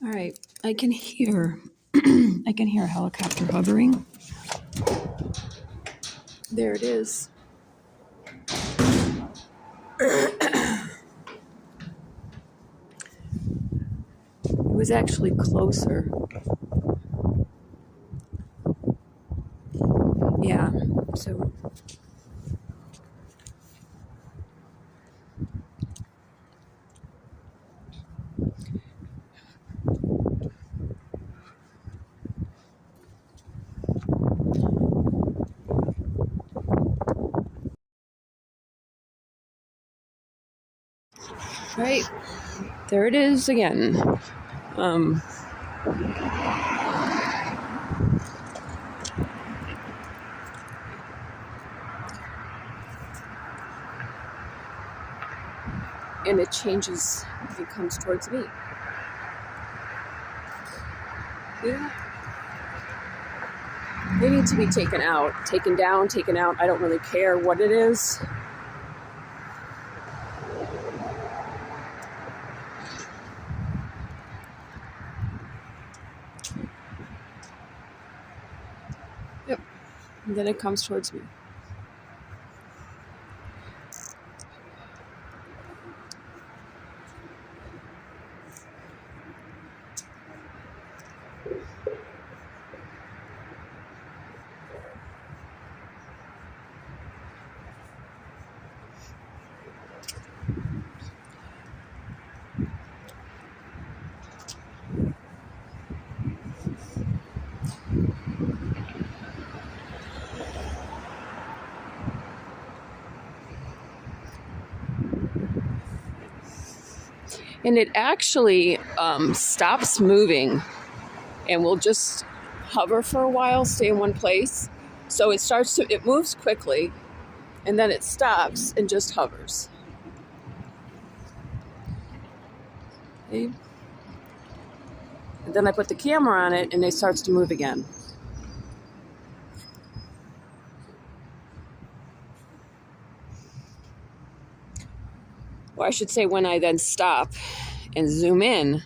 All right, I can hear I can hear a helicopter hovering. There it is. It was actually closer. Yeah, so right, there it is again. And it changes, it comes towards me. Yeah. They need to be taken out, taken down, taken out. I don't really care what it is. Yep. And then it comes towards me. And it actually stops moving and will just hover for a while, stay in one place. So it moves quickly and then it stops and just hovers. Okay. And then I put the camera on it and it starts to move again. Well, I should say when I then stop and zoom in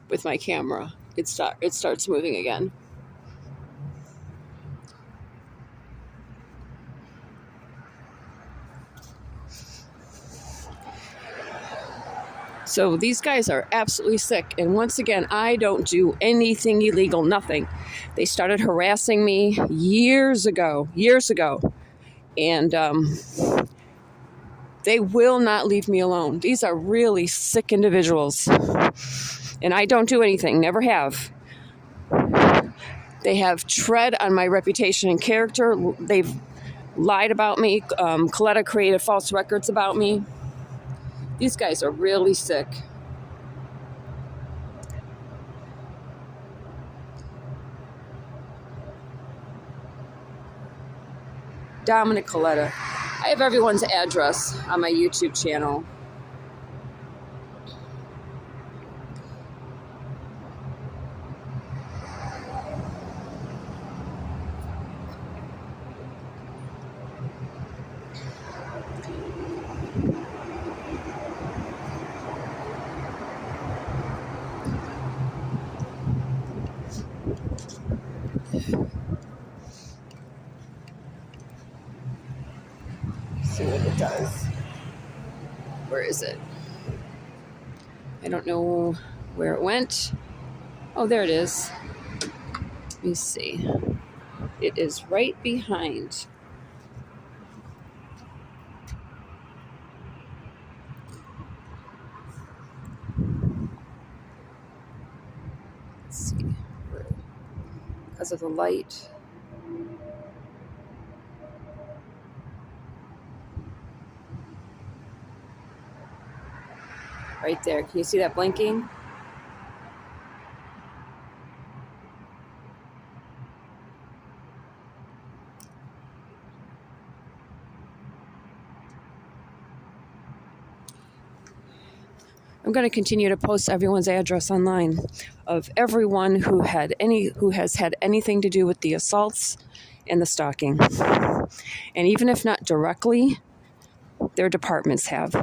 with my camera, it starts moving again. So these guys are absolutely sick. And once again, I don't do anything illegal, nothing. They started harassing me years ago. And they will not leave me alone. These are really sick individuals. And I don't do anything, never have. They have tread on my reputation and character. They've lied about me. Coletta created false records about me. These guys are really sick. Dominic Coletta. I have everyone's address on my YouTube channel. See what it does. Where is it? I don't know where it went. Oh, there it is. Let me see. It is right behind. Let's see. Because of the light. Right there. Can you see that blinking? I'm going to continue to post everyone's address online of everyone who has had anything to do with the assaults and the stalking. And even if not directly, their departments have.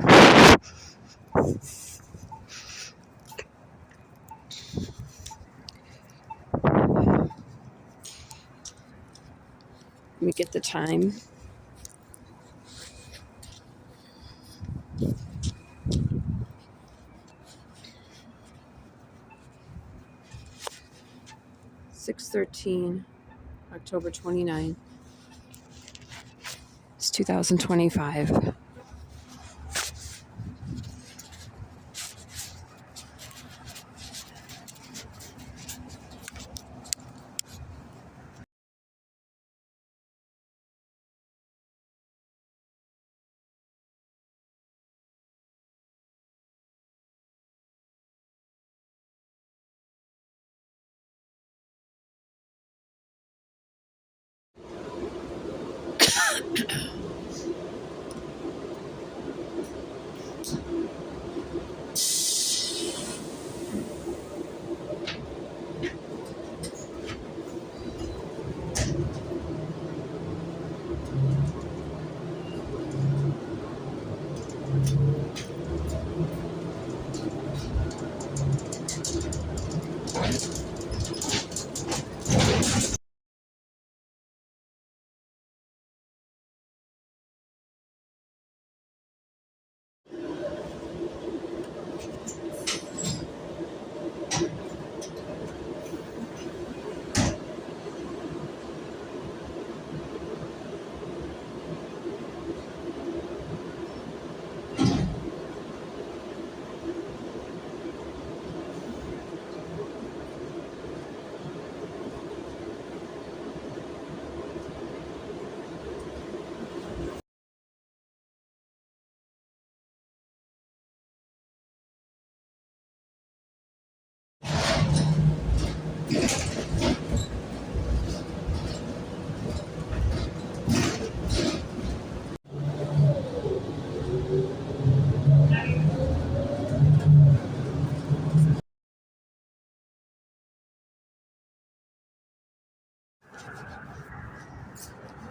Let me get the time. (6:13), October 29. It's 2025.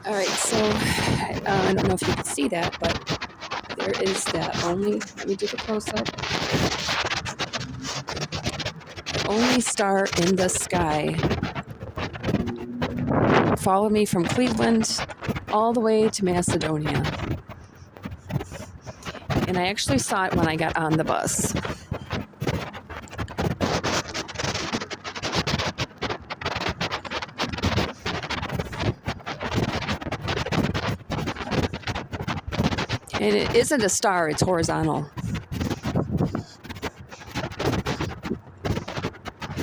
All right, so I don't know if you can see that, but there is that only, let me do the close-up, only star in the sky. Follow me from Cleveland all the way to Macedonia. And I actually saw it when I got on the bus. And it isn't a star, it's horizontal.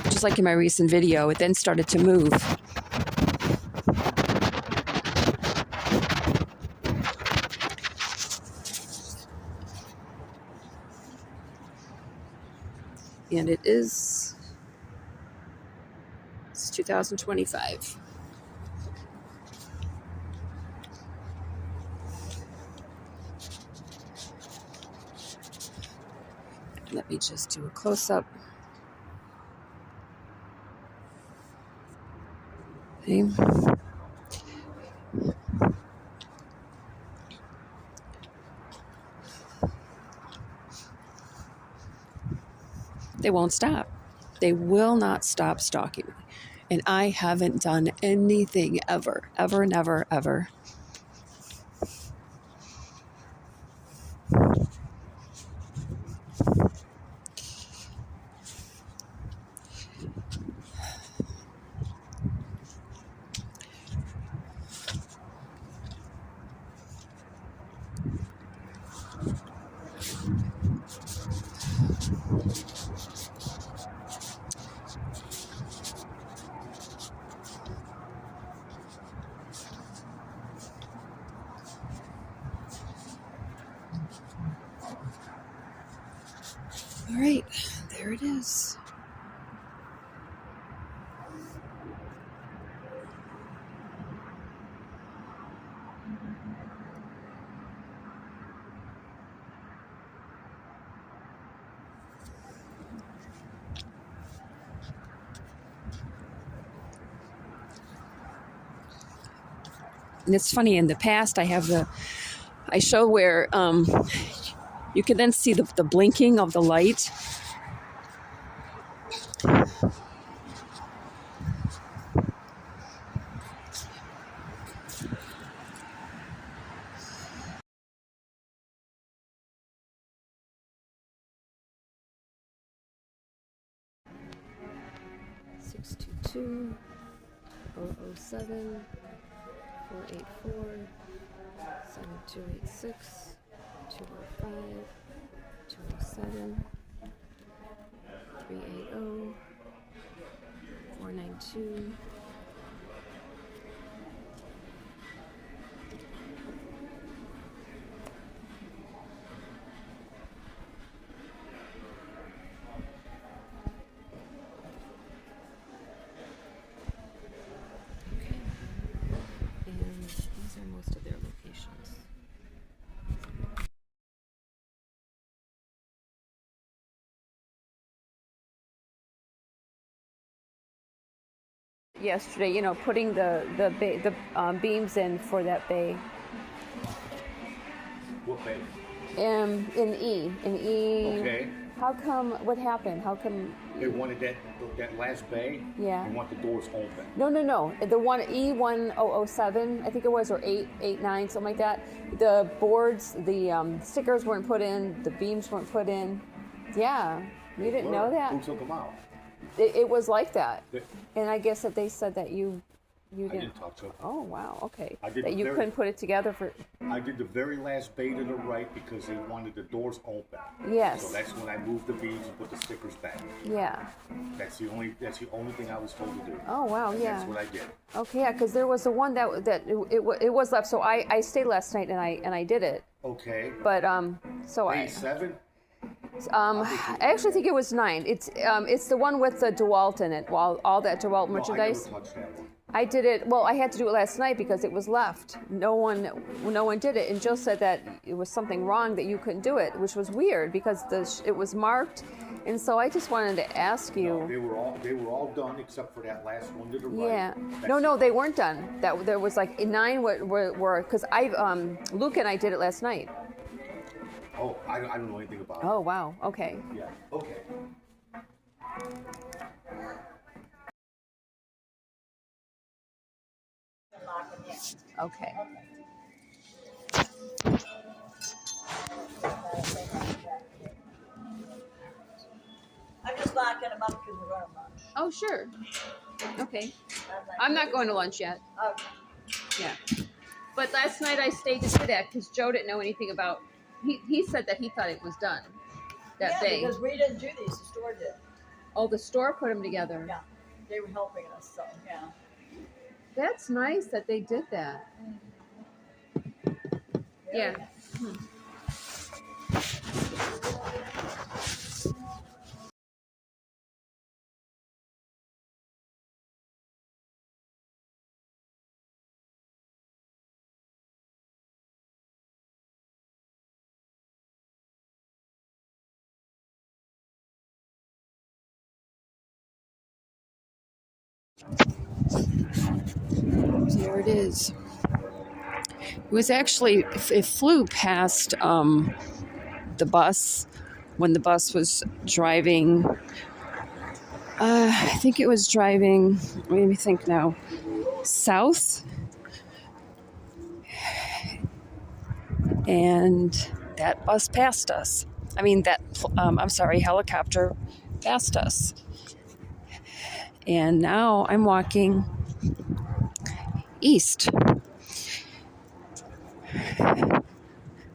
Just like in my recent video, it then started to move. And it's 2025. Let me just do a close-up. Okay. They won't stop. They will not stop stalking me. And I haven't done anything ever, never, ever. All right, there it is. And it's funny, in the past I show where you can then see the blinking of the light. 622 007 484 7286 205 207 380 492 most of their locations. Yesterday, you know, putting the beams in for that bay. What bay? In E. Okay. How come? What happened? How come? They wanted that last bay. Yeah. They want the doors open. No. The one E1007, I think it was, or 889, something like that. The boards, the stickers weren't put in. The beams weren't put in. Yeah, you didn't know that? Who took them out? It was like that, and I guess that they said that you didn't. I didn't talk to them. Oh wow, okay. I did that you couldn't put it together for. I did the very last bay to the right because they wanted the doors open. Yes. So that's when I moved the beams and put the stickers back. Yeah. That's the only thing I was told to do. Oh wow, and yeah. That's what I did. Okay, yeah, because there was the one that it was left. So I stayed last night and I did it. Okay. But so Bay 7. I actually think it was 9. It's the one with the DeWalt in it. All that DeWalt merchandise. I never touched that one. I did it. Well, I had to do it last night because it was left. No one did it, and Jill said that it was something wrong that you couldn't do it, which was weird because it was marked, and so I just wanted to ask you. No, they were all done except for that last one to the right. Yeah. No, they weren't done. That there was like 9 were because Luke and I did it last night. Oh, I don't know anything about it. Oh wow. Okay. Yeah. Okay. Okay. I'm just locking them up because we're going to lunch. Oh sure. Okay. I'm not going to lunch yet. Okay. Yeah. But last night I stayed to do that because Joe didn't know anything about. He said that he thought it was done. That day. Because we didn't do these. The store did. Oh, the store put them together. Yeah. They were helping us, so yeah. That's nice that they did that. Yeah. Nice. There it is. It was actually, it flew past the bus when the bus was driving. I think it was driving, let me think now, south. And that bus passed us. Helicopter passed us. And now I'm walking east.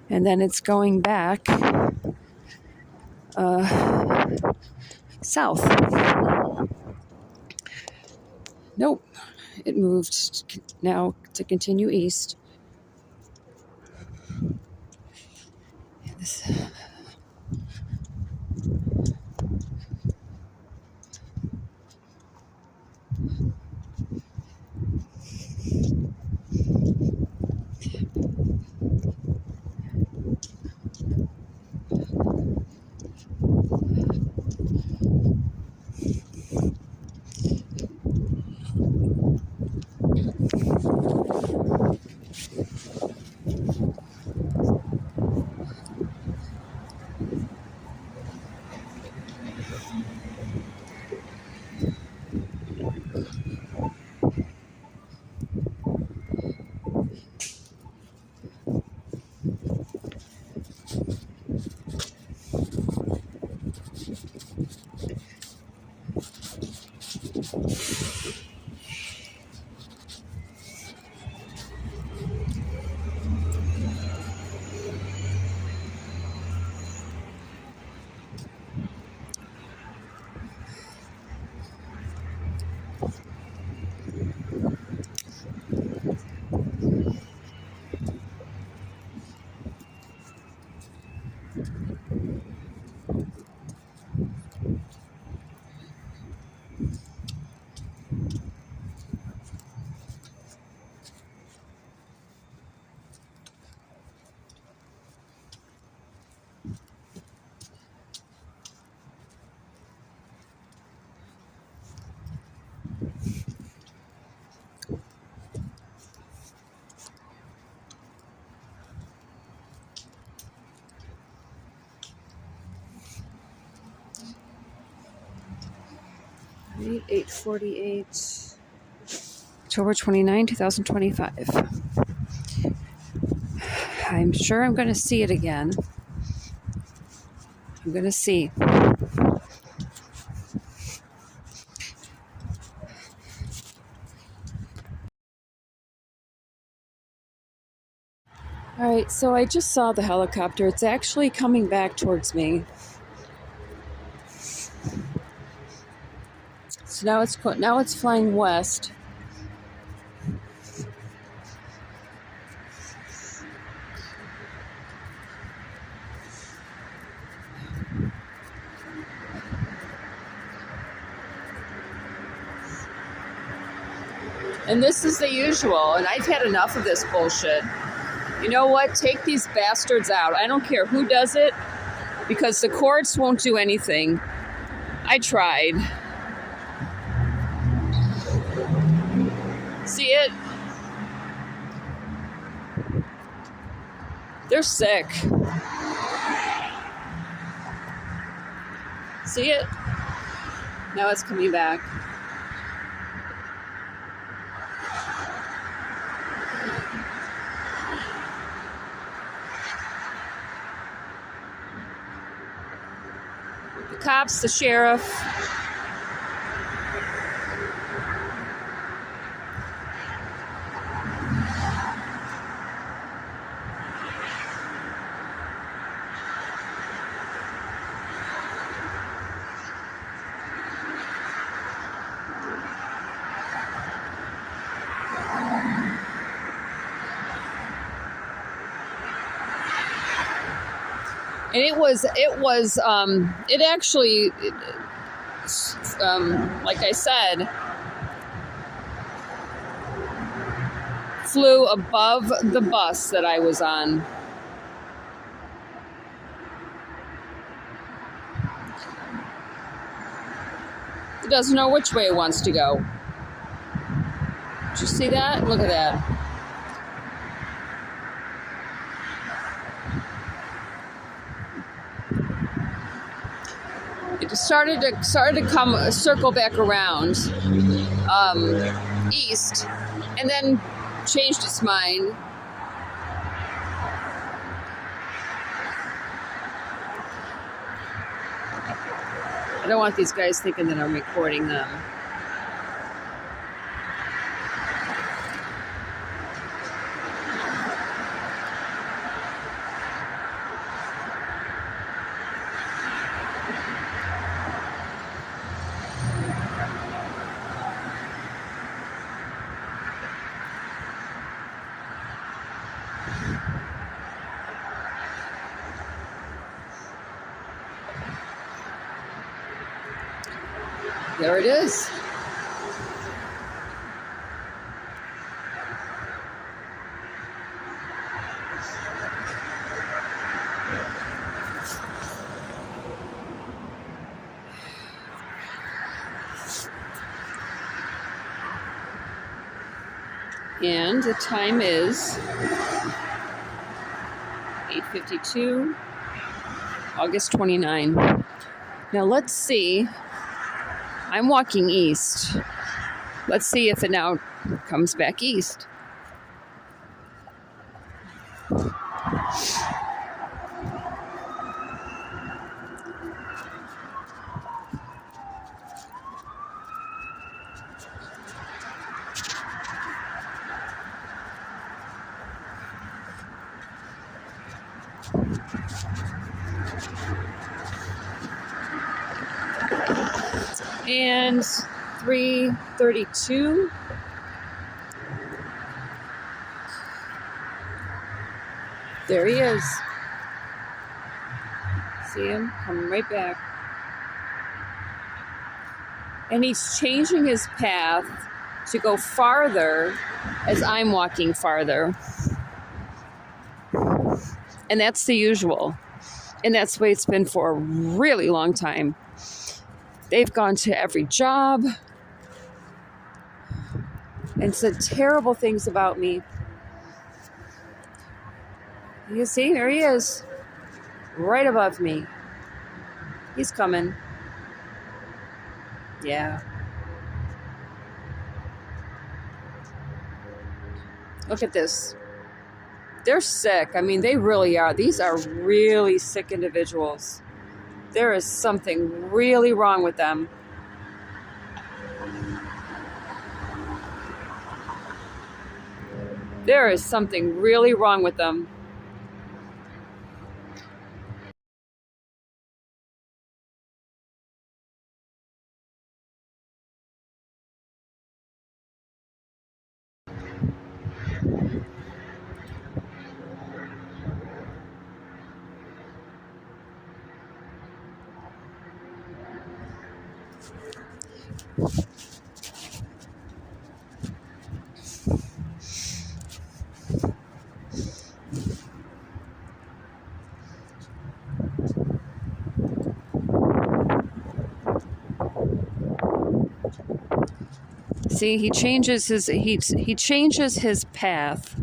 And then it's going back south. Nope, it moved now to continue east. 8:48, October 29, 2025. I'm sure I'm going to see it again. I'm going to see. All right, so I just saw the helicopter. It's actually coming back towards me. So now it's flying west. And this is the usual, and I've had enough of this bullshit. You know what? Take these bastards out. I don't care who does it, because the courts won't do anything. I tried. See it? They're sick. See it? Now it's coming back. The cops, the sheriff. And it actually, like I said, flew above the bus that I was on. It doesn't know which way it wants to go. Did you see that? Look at that. It started to circle back around east, and then changed its mind. I don't want these guys thinking that I'm recording them. There it is. And the time is 8:52, August 29. Now let's see. I'm walking east. Let's see if it now comes back east. And 3:32. There he is. See him? Coming right back. And he's changing his path to go farther as I'm walking farther. And that's the usual. And that's the way it's been for a really long time. They've gone to every job and said terrible things about me. You see, there he is. Right above me. He's coming. Yeah. Look at this. They're sick. I mean, they really are. These are really sick individuals. There is something really wrong with them. There is something really wrong with them. See, he changes his path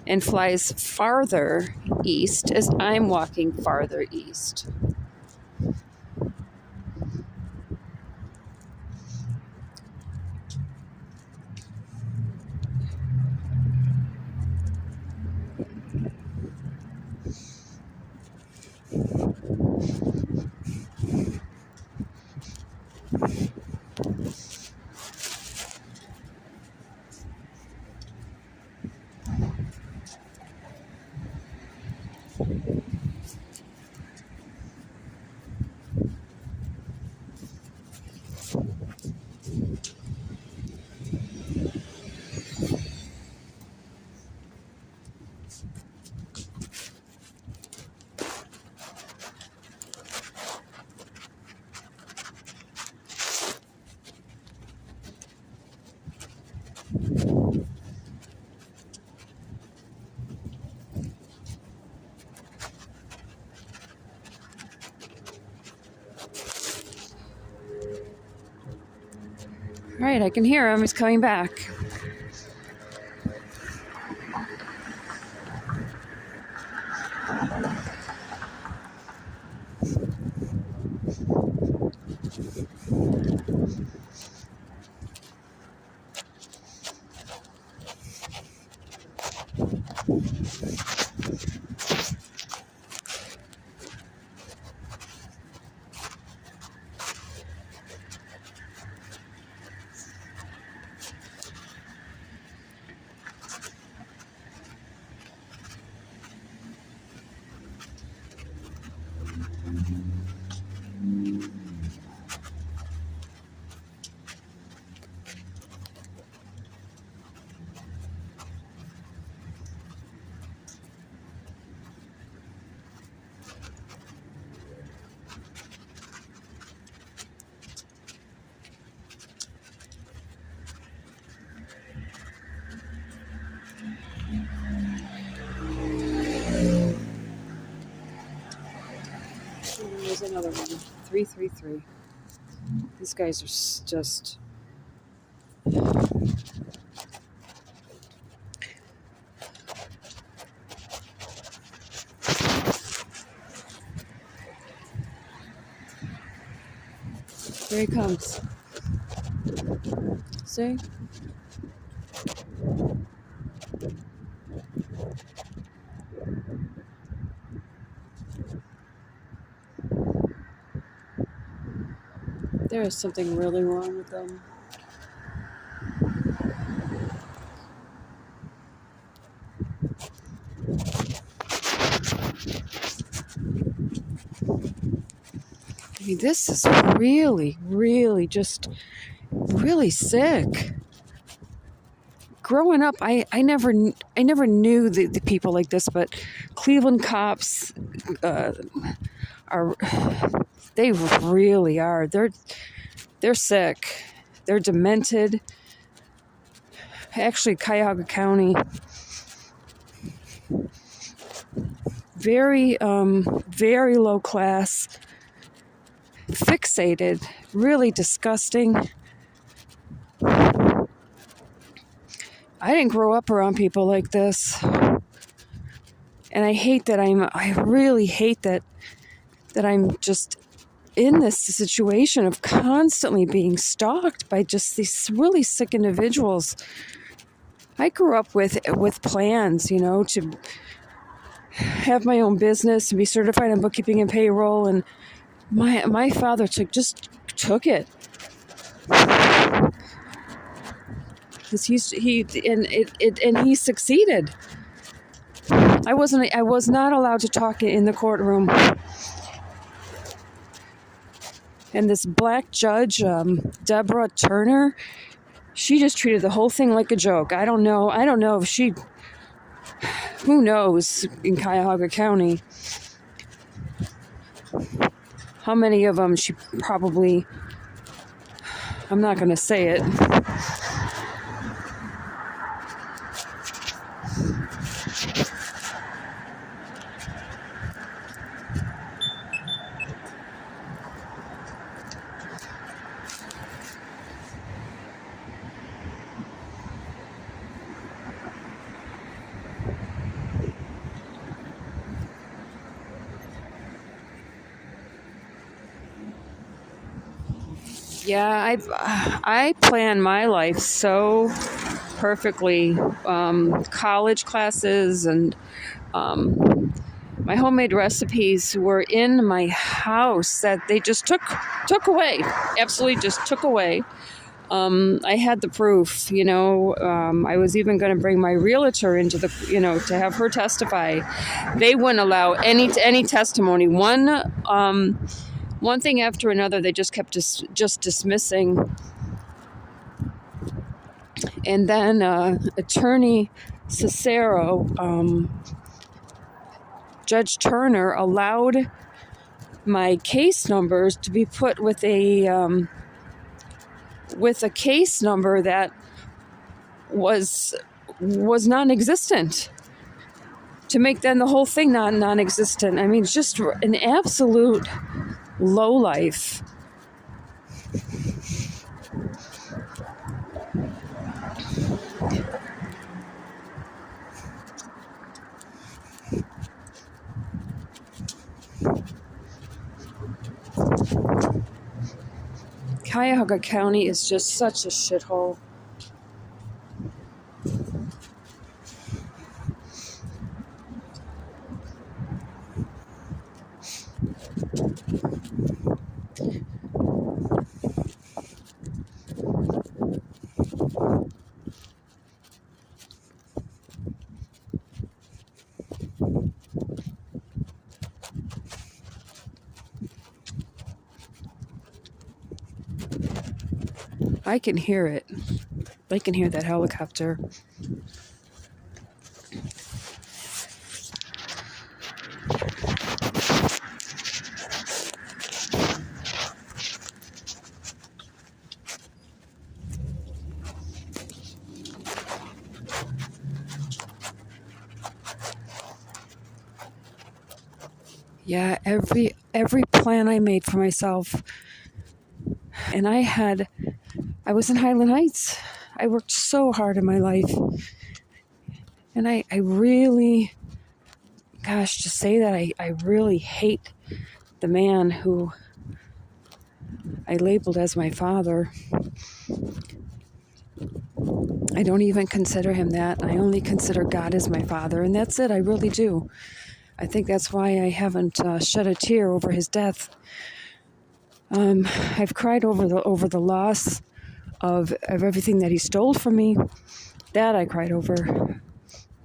and flies farther east as I'm walking farther east. All right, I can hear him. He's coming back. There's another one. 333. These guys are just... Here he comes. See? There is something really wrong with them. I mean, this is really, really just really sick. growing up, I never knew the people like this, but Cleveland cops are, they really are. They're sick. They're demented. Actually, Cuyahoga County, very low class, fixated, really disgusting. I didn't grow up around people like this. And I really hate that I'm just in this situation of constantly being stalked by just these really sick individuals. I grew up with plans, to have my own business and be certified in bookkeeping and payroll, and my father took it. Because he succeeded. I was not allowed to talk in the courtroom. And this black judge, Deborah Turner, she just treated the whole thing like a joke. I don't know if who knows in Cuyahoga County how many of them she probably, I'm not going to say it. Yeah, I plan my life so perfectly. College classes and my homemade recipes were in my house that they just took away. Absolutely, just took away. I had the proof. I was even going to bring my realtor into to have her testify. They wouldn't allow any testimony. One thing after another, they just kept just dismissing. And then Attorney Cicero, Judge Turner, allowed my case numbers to be put with a case number that was non-existent, to make then the whole thing non-existent. I mean, it's just an absolute lowlife. Cuyahoga County is just such a shithole. I can hear it. I can hear that helicopter. Yeah, every plan I made for myself. And I was in Highland Heights. I worked so hard in my life. And I really, gosh, to say that I really hate the man who I labeled as my father. I don't even consider him that. I only consider God as my father, and that's it. I really do. I think that's why I haven't shed a tear over his death. I've cried over the loss of everything that he stole from me. That I cried over.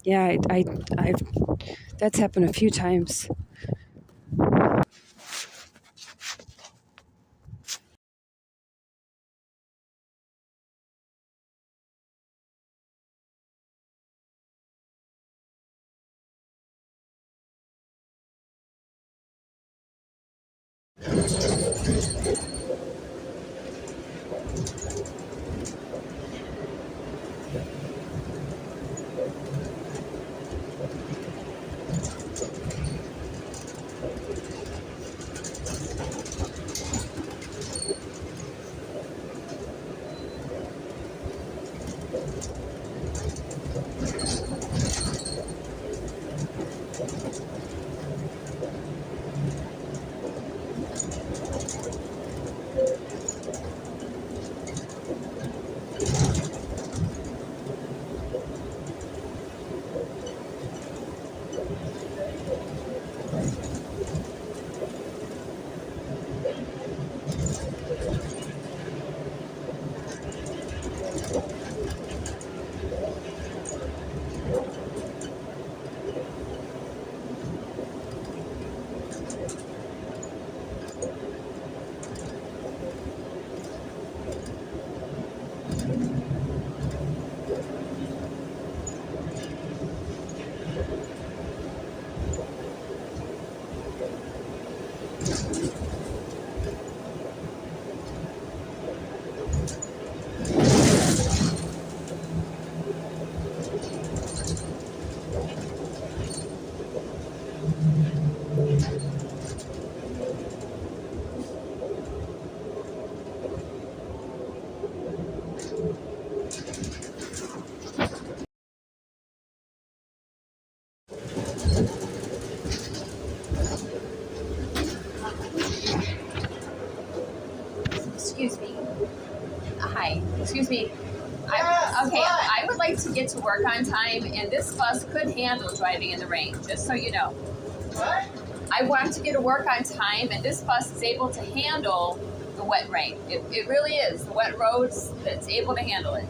Yeah, I've that's happened a few times. Excuse me. Hi. Excuse me. I would like to get to work on time, and this bus could handle driving in the rain, just so you know. What? I want to get to work on time, and this bus is able to handle the wet rain. It really is. The wet roads, it's able to handle it.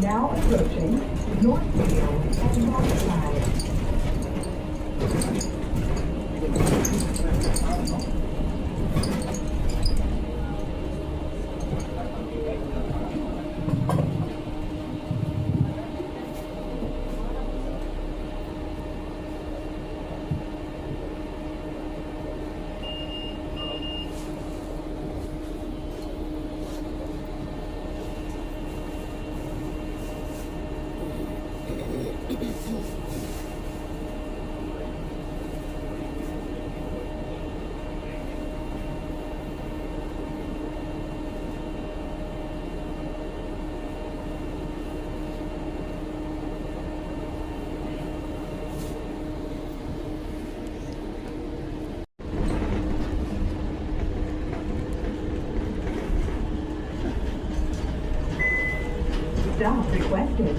Now approaching Northfield and Northside. Stop requested.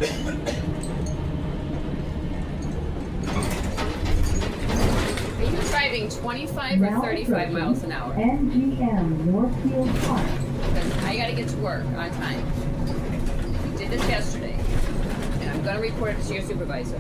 Are you driving 25 or Now 35 miles an hour? NGM Northfield Park. Because I got to get to work on time. You did this yesterday. And I'm going to report it to your supervisor.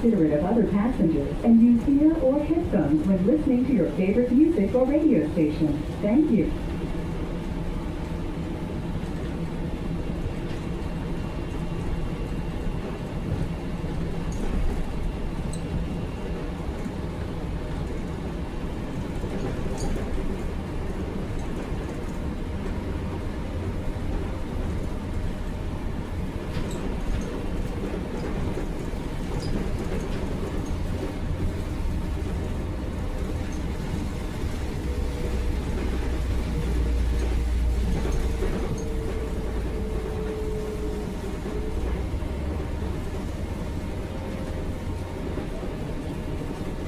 considerate of other passengers and use ear or headphones when listening to your favorite music or radio station. Thank you.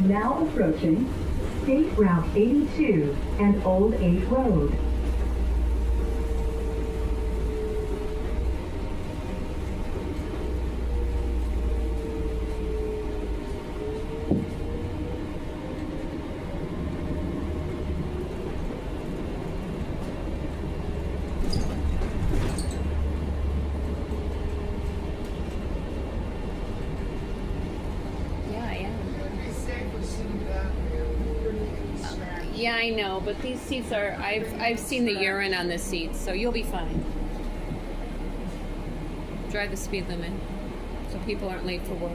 Now approaching State Route 82 and Old 8 Road. Yeah, I know, but these seats are, I've seen the urine on the seats, so you'll be fine. Drive the speed limit so people aren't late for work.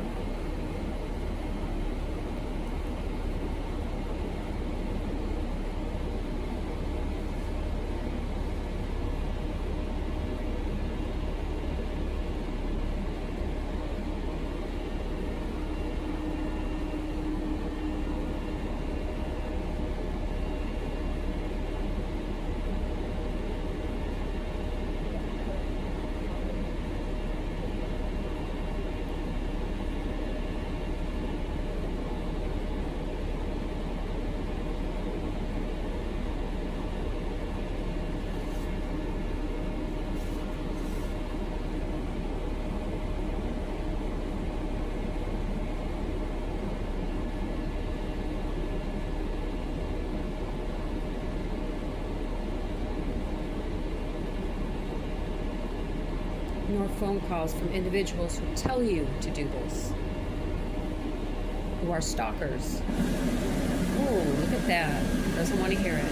Nor phone calls from individuals who tell you to do this, who are stalkers. Oh, look at that. Doesn't want to hear it.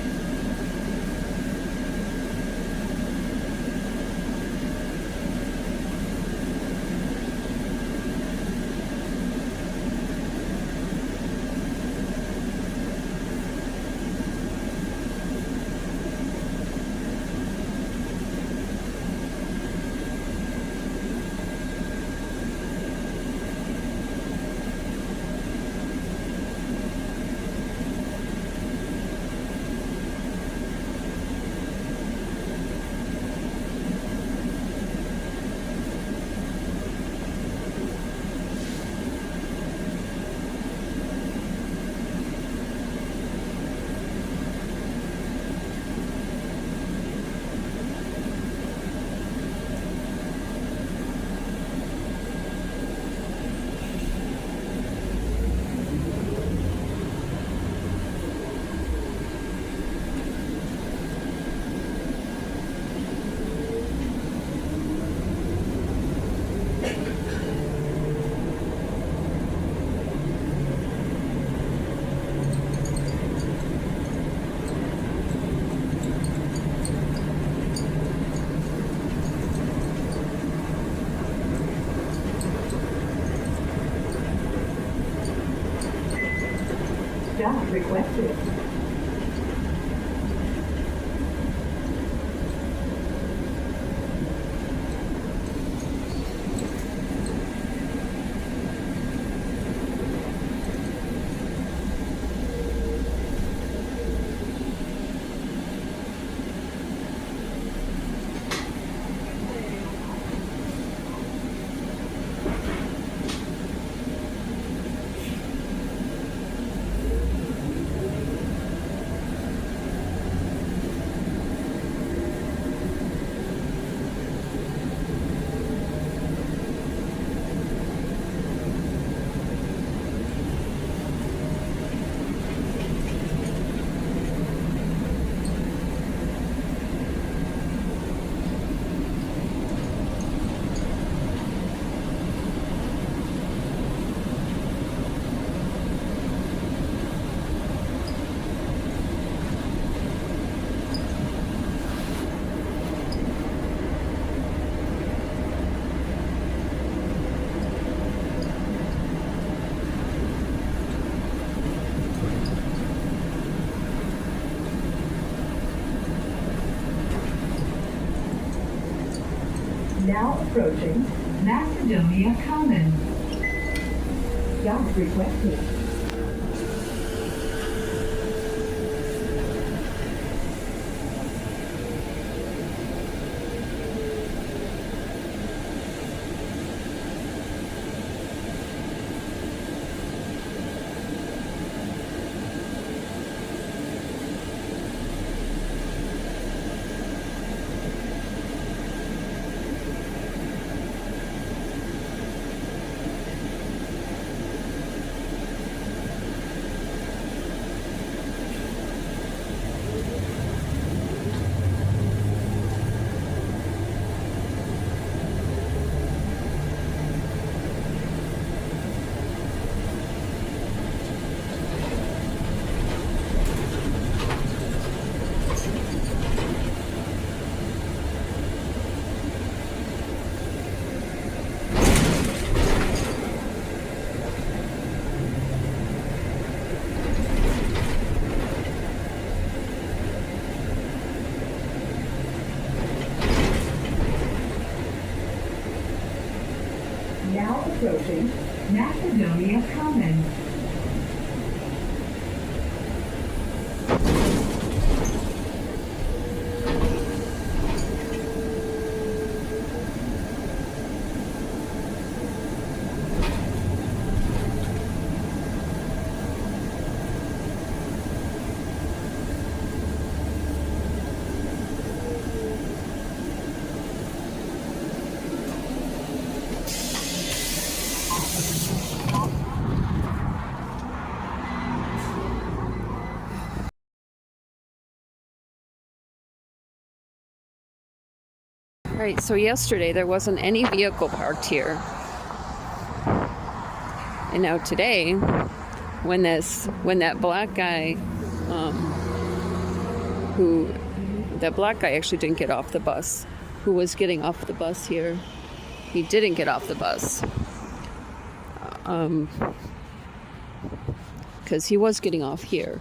Stop requested. Now approaching Macedonia Commons. Stop requested. Now approaching Macedonia Commons. Right, so yesterday there wasn't any vehicle parked here. And now today, when that black guy, that black guy actually didn't get off the bus, who was getting off the bus here, he didn't get off the bus. Because he was getting off here.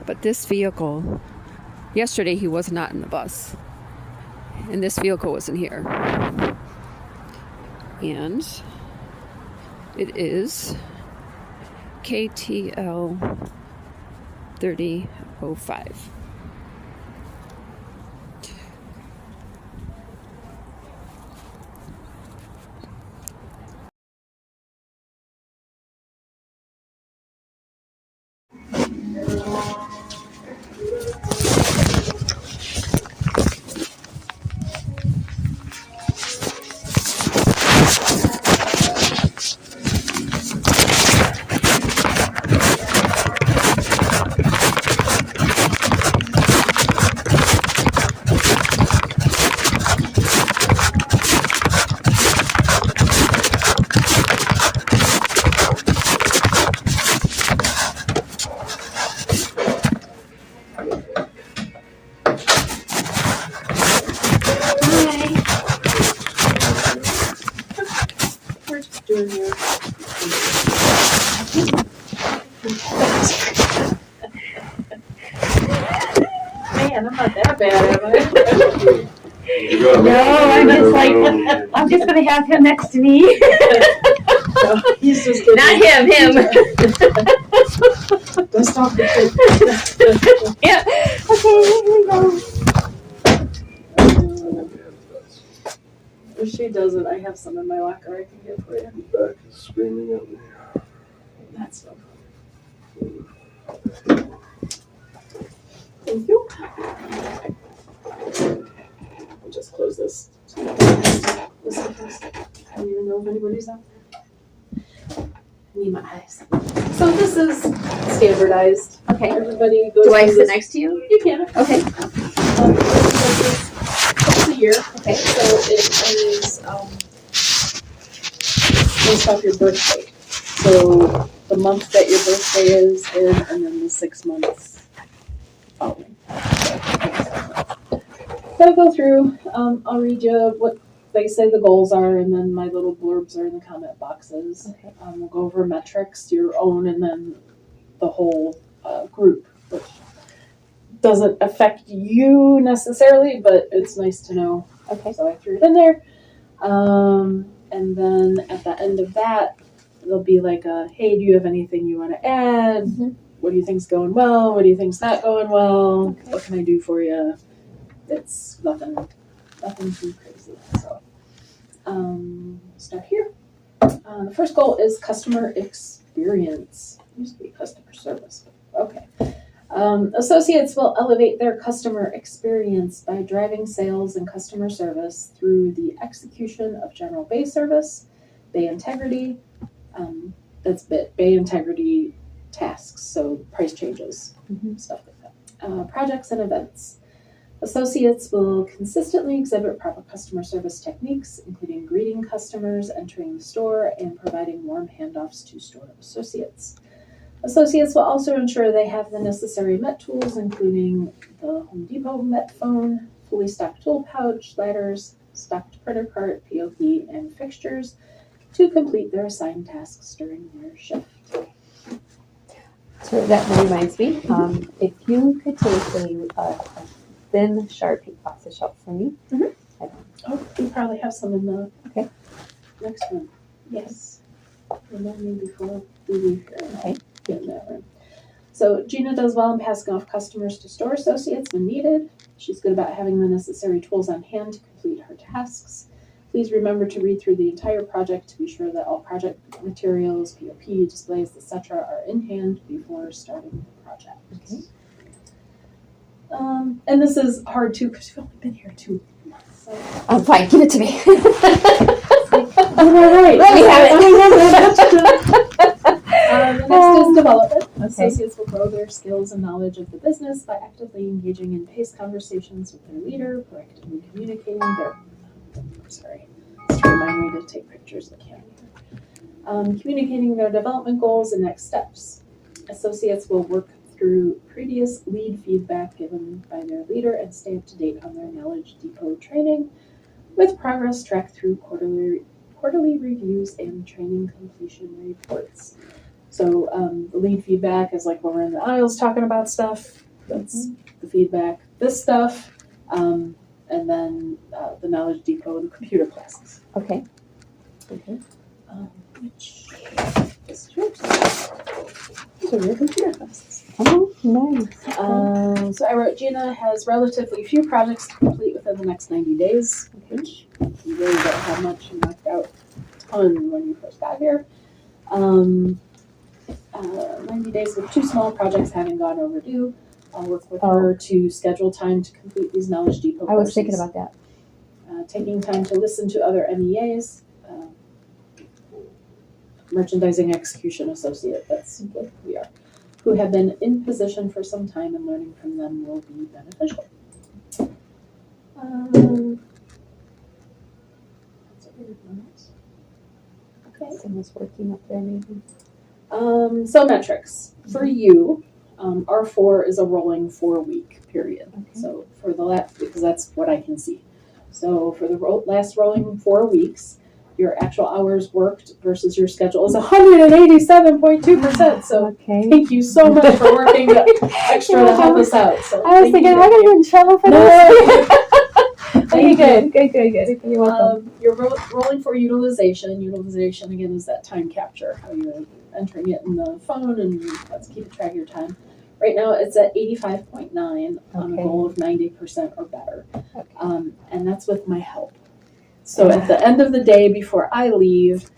But this vehicle, yesterday he was not in the bus. And this vehicle wasn't here. And it is KTL 3005. Man, I'm not that bad, am I? No, I'm just like, I'm just gonna have him next to me. No, he's just kidding. Not him. Don't stop the kid. Yeah. Okay, here we go. If she doesn't, I have some in my locker I can get for you. Back is screaming at me. That's no problem. Thank you. I'll just close this. I don't even know if anybody's out there. Need my eyes. So this is standardized. Okay. Everybody goes Do I through sit this. next to you? You can. Okay. Once a year. Okay. So it is based off your birthday. So the month that your birthday is in, and then the 6 months following. So I'll go through. I'll read you what they say the goals are, and then my little blurbs are in the comment boxes. Okay. We'll go over metrics, your own, and then the whole group. Which doesn't affect you necessarily, but it's nice to know. Okay. So I threw it in there. And then at the end of that, there'll be like a, hey, do you have anything you want to add? Mm-hmm. What do you think's going well? What do you think's not going well? Okay. What can I do for you? It's nothing too crazy. So, start here. The first goal is customer experience. It used to be customer service. Okay. Associates will elevate their customer experience by driving sales and customer service through the execution of general bay service, bay integrity, that's bay integrity tasks, so price changes, stuff like that. Projects and events. Associates will consistently exhibit proper customer service techniques, including greeting customers, entering the store, and providing warm handoffs to store associates. Associates will also ensure they have the necessary MET tools, including the Home Depot MET phone, fully stocked tool pouch, ladders, stocked printer cart, POP, and fixtures to complete their assigned tasks during their shift. So that reminds me, if you could take a thin Sharpie off the shelf for me. Oh, we probably have some in the next room. Yes. Remind me before we leave here. Okay. Get in that room. So Gina does well in passing off customers to store associates when needed. She's good about having the necessary tools on hand to complete her tasks. Please remember to read through the entire project to be sure that all project materials, POP, displays, etc. are in hand before starting the project. Okay. And this is hard too because we've only been here 2 months. So. I'm fine, give it to me. All right. Let me have it. The next is development. Okay. Associates will grow their skills and knowledge of the business by actively engaging in paced conversations with their leader, proactively communicating their. Sorry, just to remind me to take pictures of the camera. Communicating their development goals and next steps. Associates will work through previous lead feedback given by their leader and stay up to date on their Knowledge Depot training, with progress tracked through quarterly reviews and training completion reports. So the lead feedback is like when we're in the aisles talking about stuff. That's the feedback. This stuff, and then the Knowledge Depot and the computer classes. Okay. Which is yours. So your computer classes. Oh, nice. So I wrote, Gina has relatively few projects to complete within the next 90 days, which you really don't have much. You knocked out a ton when you first got here. 90 days with 2 small projects having gone overdue. I'll work with her to schedule time to complete these Knowledge Depot courses. I was thinking about that. Taking time to listen to other MEAs. Merchandising Execution Associate, that's what we are, who have been in position for some time, and learning from them will be beneficial. Okay. Someone's working up there maybe. So metrics. For you, R4 is a rolling 4-week period. Okay. So for the last, because that's what I can see. So for the last rolling 4 weeks, your actual hours worked versus your schedule is 187.2%. So Okay. thank you so much for working extra to help us out. So I was thinking, am I going to get in trouble for this? Okay, good. You're welcome. Your rolling for utilization. Utilization, again, is that time capture, how you're entering it in the phone, and let's keep track of your time. Right now, it's at 85.9 on a goal of 90% or better. Okay. And that's with my help. So at the end of the day, before I leave,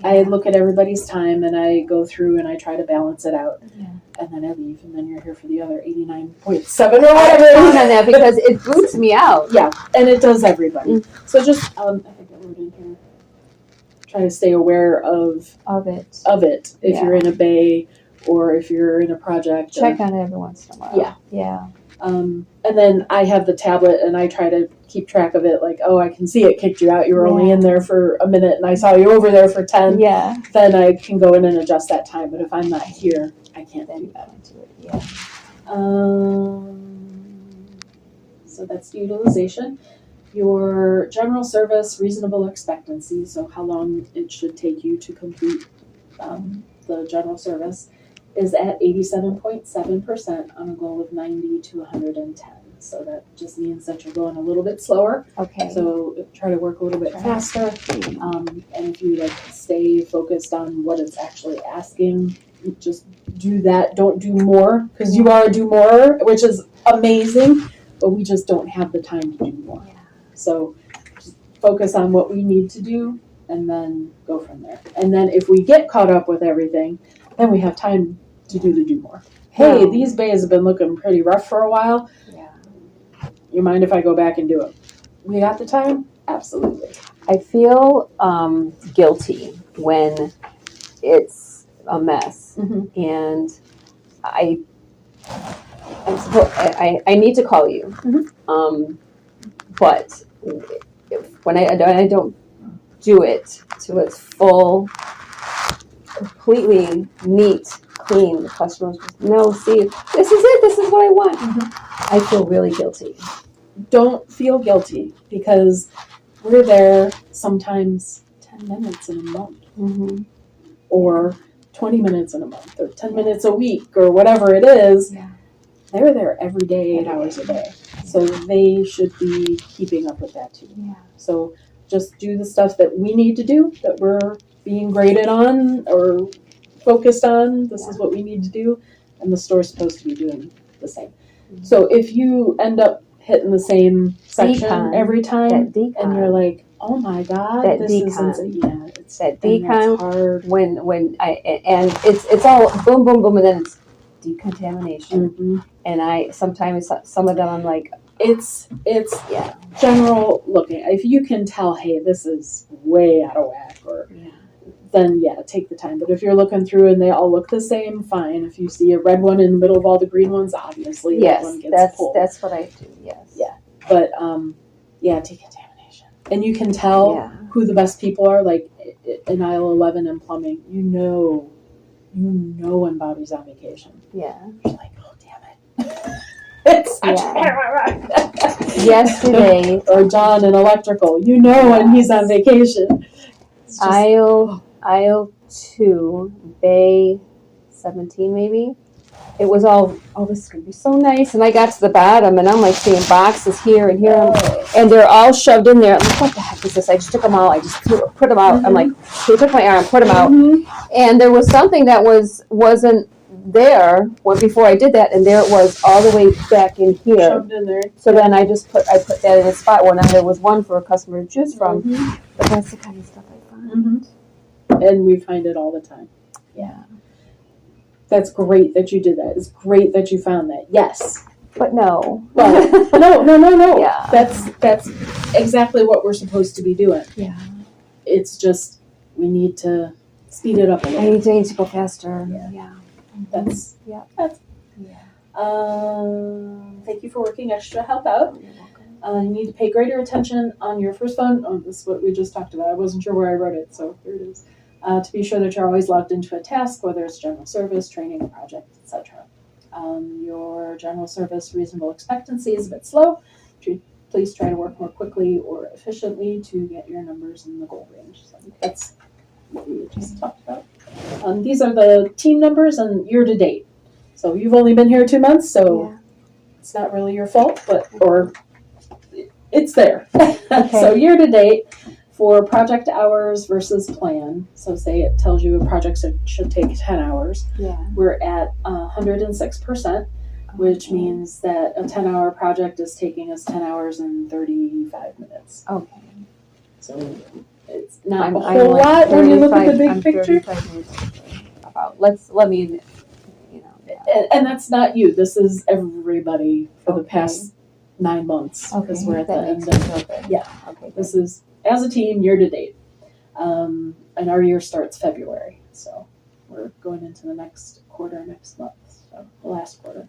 I look at everybody's time and I go through and I try to balance it out. Yeah. And then I leave, and then you're here for the other 89.7 or whatever. I count on that because it boots me out. Yeah, and it does everybody. So just, I think I wrote in here, try to stay aware of it. If you're in a bay or if you're in a project. Check on it every once in a while. Yeah. Yeah. And then I have the tablet and I try to keep track of it, like, oh, I can see it kicked you out. You were only in there for a minute and I saw you over there for 10. Yeah. Then I can go in and adjust that time. But if I'm not here, I can't do that. Yeah. So that's the utilization. Your general service, reasonable expectancy, so how long it should take you to complete the general service, is at 87.7% on a goal of 90 to 110. So that just means that you're going a little bit slower. Okay. So try to work a little bit faster. And if you like stay focused on what it's actually asking, just do that. Don't do more, because you are do more, which is amazing, but we just don't have the time to do more. Yeah. So just focus on what we need to do and then go from there. And then if we get caught up with everything, then we have time to do more. Hey, Wow. these bays have been looking pretty rough for a while. Yeah. You mind if I go back and do it? We got the time? Absolutely. I feel guilty when it's a mess, Mhm. and I need to call you, but when I don't do it to its full, completely neat, clean, the customers just, no, see, this is it, this is what I want. I feel really guilty. Don't feel guilty, because we're there sometimes 10 minutes in a month, or 20 minutes in a month, or 10 minutes a week, or whatever it is. Yeah. They're there every day, 8 hours a day. So they should be keeping up with that too. Yeah. So just do the stuff that we need to do, that we're being graded on or focused on. This is what we need to do. And the store's supposed to be doing the same. So if you end up hitting the same section Decon. every time, That decon. and you're like, oh my God, That this decon. isn't, yeah, it's That and that's decon, hard. when it's all boom, boom, boom, and then it's decontamination. Mhm. And I sometimes, some of them I'm like, It's yeah. general looking. If you can tell, hey, this is way out of whack, or Yeah. then yeah, take the time. But if you're looking through and they all look the same, fine. If you see a red one in the middle of all the green ones, obviously that one Yes, gets pulled. that's what I do. Yes. Yeah. But yeah, decontamination. And you can tell Yeah. who the best people are. Like in aisle 11 in plumbing, you know when Bobby's on vacation. Yeah. You're like, oh damn it. It's such Yesterday, or John in electrical, when he's on vacation. It's just- aisle 2, bay 17 maybe. It was all, oh, this is gonna be so nice. And I got to the bottom, and I'm like seeing boxes here and here, and they're all shoved in there. I'm like, what the heck is this? I just took them all. I just put them out. I'm like, he took my arm, put them out, and there was something that wasn't there before I did that, and there it was all the way back in here. Shoved in there. So then I put that in a spot where now there was one for a customer to choose from. But that's the kind of stuff I find. And we find it all the time. Yeah. That's great that you did that. It's great that you found that. Yes. But no. Well, no. Yeah. That's exactly what we're supposed to be doing. Yeah. It's just we need to speed it up a I little. need to go faster. Yeah. That's Yeah. That's. Yeah. Thank you for working extra to help out. You're welcome. You need to pay greater attention on your first phone. Oh, this is what we just talked about. I wasn't sure where I wrote it, so here it is. To be sure that you're always logged into a task, whether it's general service, training, a project, etc. Your general service reasonable expectancy is a bit slow. Please try to work more quickly or efficiently to get your numbers in the goal range. So that's what we just talked about. These are the team numbers and year to date. So you've only been here 2 months, so it's not really your fault, or it's there. So year to date for project hours versus plan. So say it tells you a project should take 10 hours. Yeah. We're at 106%, which means that a 10-hour project is taking us 10 hours and 35 minutes. Okay. So it's not I'm a whole like lot when you look at the big 35 picture. 35 minutes about. Let me, And that's not you. This is everybody for the past 9 months, because we're at the that end makes me of feel good. yeah. Okay. This is as a team year to date, and our year starts February, so we're going into the next quarter next month, so the last quarter.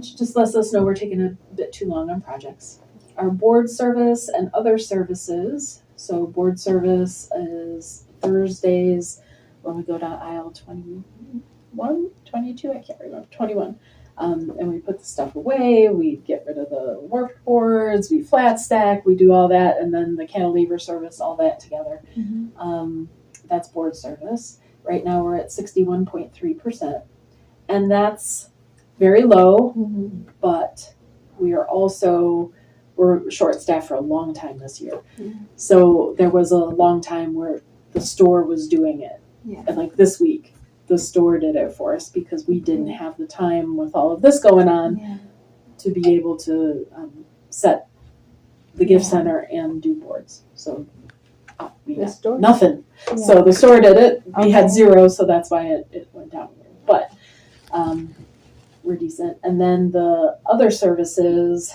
Just lets us know we're taking a bit too long on projects. Our board service and other services. So board service is Thursdays when we go down aisle 21, 22, I can't remember, 21. And we put the stuff away, we get rid of the warped boards, we flat stack, we do all that, and then the cantilever service, all that together. That's board service. Right now we're at 61.3%. And that's very low, but we're short-staffed for a long time this year. So there was a long time where the store was doing it. And like this week, the store did it for us because we didn't have the time with all of this going on to be able to set the gift center and do boards. So we The got store? nothing. Yeah. So the store did it. We had Okay. 0, so that's why it went down. But we're decent. And then the other services,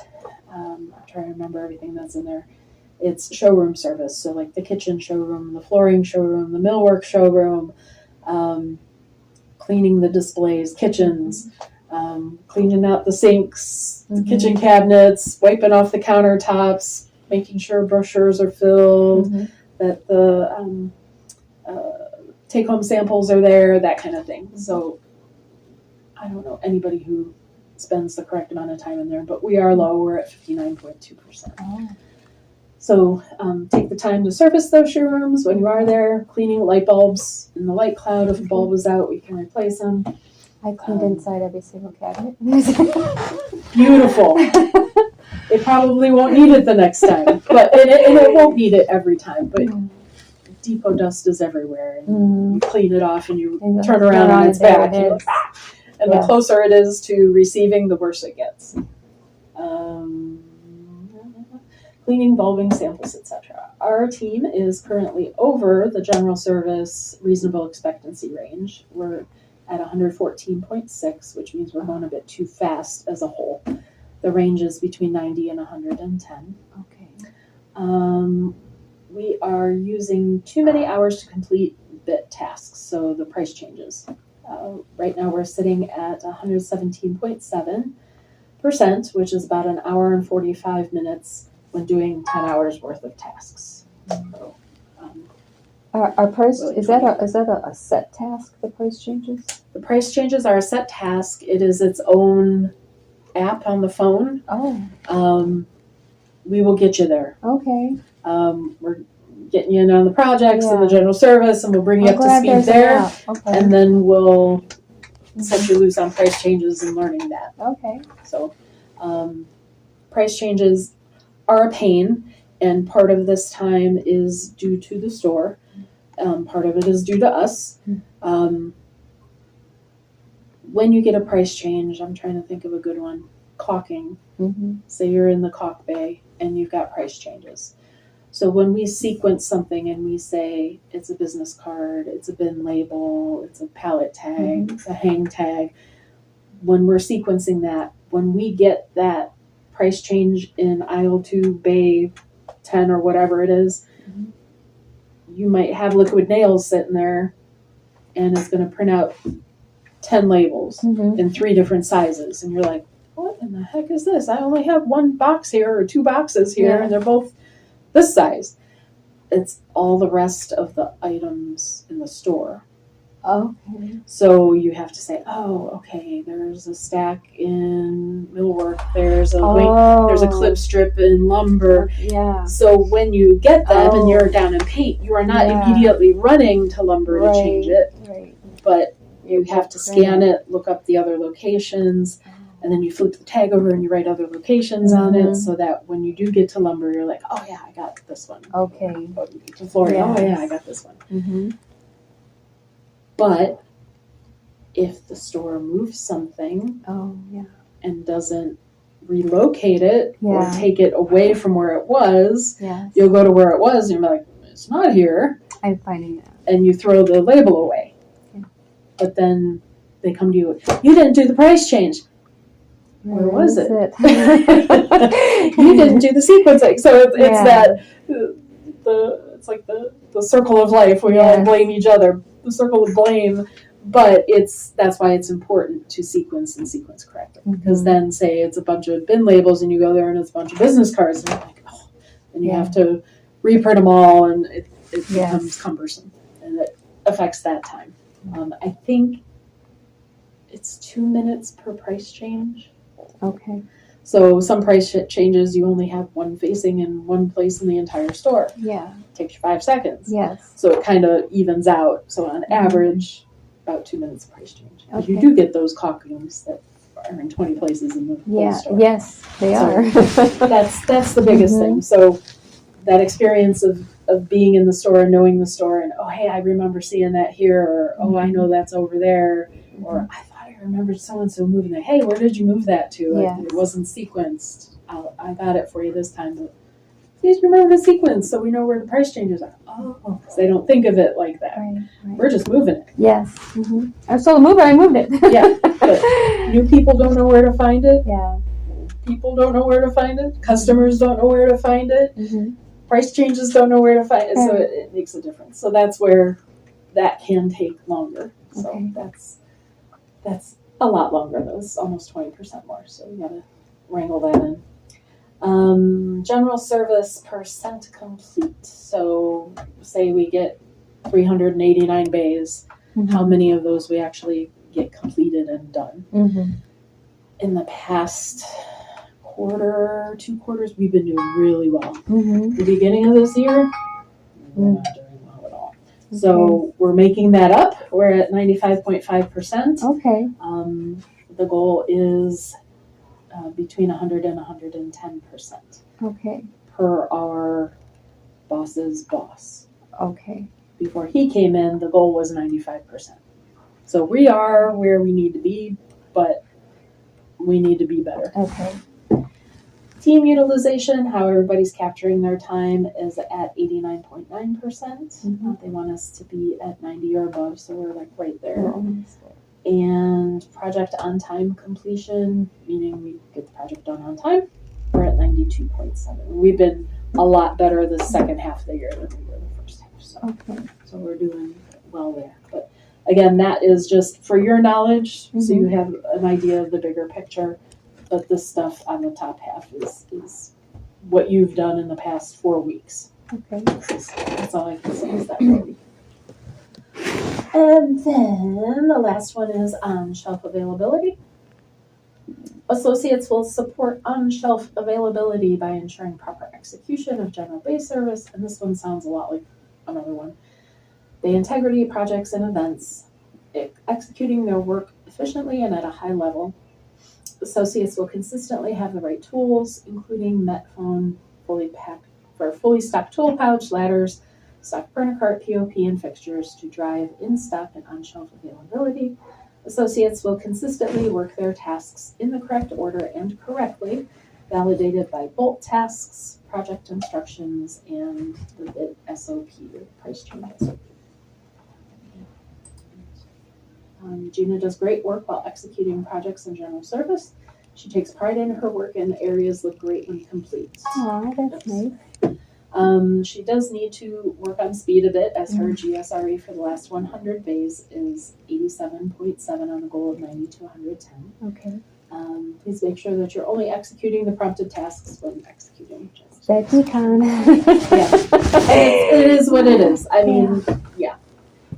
I'm trying to remember everything that's in there. It's showroom service. So like the kitchen showroom, the flooring showroom, the millwork showroom, cleaning the displays, kitchens, cleaning out the sinks, the kitchen cabinets, wiping off the countertops, making sure brochures are filled, that the take-home samples are there, that kind of thing. So I don't know anybody who spends the correct amount of time in there, but we are low. We're at 59.2%. So take the time to service those showrooms when you are there, cleaning light bulbs in the light cloud. If a bulb is out, we can replace them. I cleaned inside every single cabinet. Beautiful. It probably won't need it the next time, but and it won't need it every time. But depot dust is everywhere, and you clean it off, and you turn around on its back. And the closer it is to receiving, the worse it gets. Cleaning, bulbing, samples, etc. Our team is currently over the general service reasonable expectancy range. We're at 114.6, which means we're going a bit too fast as a whole. The range is between 90 and 110. Okay. We are using too many hours to complete bit tasks, so the price changes. Right now we're sitting at 117.7%, which is about an hour and 45 minutes when doing 10 hours worth of tasks. So, Our price, Really is that a set task, the price changes? the price changes are a set task. It is its own app on the phone. Oh, We will get you there. okay. We're getting you in on the projects and the general service, and we'll bring you I'm up to glad speed there's an there. app. Okay. And then we'll set you loose on price changes and learning that. Okay. So price changes are a pain, and part of this time is due to the store. Part of it is due to us. When you get a price change, I'm trying to think of a good one. Caulking. Say you're in the caulk bay and you've got price changes. So when we sequence something and we say it's a business card, it's a bin label, it's a pallet tag, it's a hang tag, when we're sequencing that, when we get that price change in aisle 2, bay 10 or whatever it is, you might have liquid nails sitting there and it's going to print out 10 labels in 3 different sizes. And you're like, what in the heck is this? I only have 1 box here or 2 boxes here and they're both this size. It's all the rest of the items in the store. Okay. So you have to say, oh, okay, there's a stack in millwork, there's a there's a clip strip in lumber. Yeah. So when you get them and you're down in paint, you are not immediately running to lumber to change it, Right. but you have to scan it, look up the other locations, and then you flip the tag over and you write other locations on it, so that when you do get to lumber, you're like, oh yeah, I got this one. Okay. To Florida, oh yeah, I got this one. But if the store moves something and doesn't relocate it or take it away from where it was, you'll go to where it was and you're like, it's not here. I'm finding that. And you throw the label away. But then they come to you, you didn't do the price change. Where was it? You didn't do the sequencing. So it's that, it's like the circle of life. We all blame each other. The circle of blame. But that's why it's important to sequence and sequence correctly. Because then say it's a bunch of bin labels and you go there and it's a bunch of business cards and you're like, oh, and you have to reprint them all and it becomes cumbersome and it affects that time. I think it's 2 minutes per price change. Okay. So some price changes, you only have one facing in one place in the entire store. Yeah. It takes you 5 seconds. Yes. So it kind of evens out. So on average, about 2 minutes of price change. But you Okay. do get those costumes that are in 20 places in the whole Yeah. store. Yes, they So are. That's the biggest thing. So that experience of being in the store and knowing the store and, oh, hey, I remember seeing that here, or, oh, I know that's over there, or I thought I remembered so-and-so moving that. Hey, where did you move that to? Yes. It wasn't sequenced. I got it for you this time, but please remember the sequence so we know where the price changes are. Oh, because they don't think of it like that. Right. We're just moving it. Yes. I saw the mover. I moved it. Yeah, but new people don't know where to find it. Yeah. People don't know where to find it. Customers don't know where to find it. Price changes don't know where to find it. So it makes a difference. So that's where that can take longer. So Okay. that's a lot longer though. It's almost 20% more. So you gotta wrangle that in. General service percent complete. So say we get 389 bays. How many of those we actually get completed and done? In the past quarter, 2 quarters, we've been doing really well. The beginning of this year, we're not doing well at all. So we're making that up. We're at 95.5%. Okay. The goal is between 100 and 110% Okay. per our boss's boss. Okay. Before he came in, the goal was 95%. So we are where we need to be, but we need to be better. Okay. Team utilization, how everybody's capturing their time, is at 89.9%. They want us to be at 90 or above, so we're like right there. And project on time completion, meaning we get the project done on time, we're at 92.7. We've been a lot better the second half of the year than we were the first half. So we're doing well there. But again, that is just for your knowledge, so you have an idea of the bigger picture. But this stuff on the top half is what you've done in the past 4 weeks. Okay. That's all I can say is that 4 weeks. And then the last one is on-shelf availability. Associates will support on-shelf availability by ensuring proper execution of general base service. And this one sounds a lot like another one. The integrity of projects and events, executing their work efficiently and at a high level. Associates will consistently have the right tools, including Metphone, fully stocked tool pouch, ladders, stock printer cart, POP, and fixtures to drive in-stock and on-shelf availability. Associates will consistently work their tasks in the correct order and correctly, validated by bolt tasks, project instructions, and the bid SOP, or price change SOP. Gina does great work while executing projects in general service. She takes pride in her work and the areas look great when complete. Oh, that's nice. She does need to work on speed a bit, as her GSRE for the last 100 bays is 87.7 on a goal of 90 to 110. Okay. Please make sure that you're only executing the prompted tasks when executing. Becky Con. It is what it is. I mean, yeah.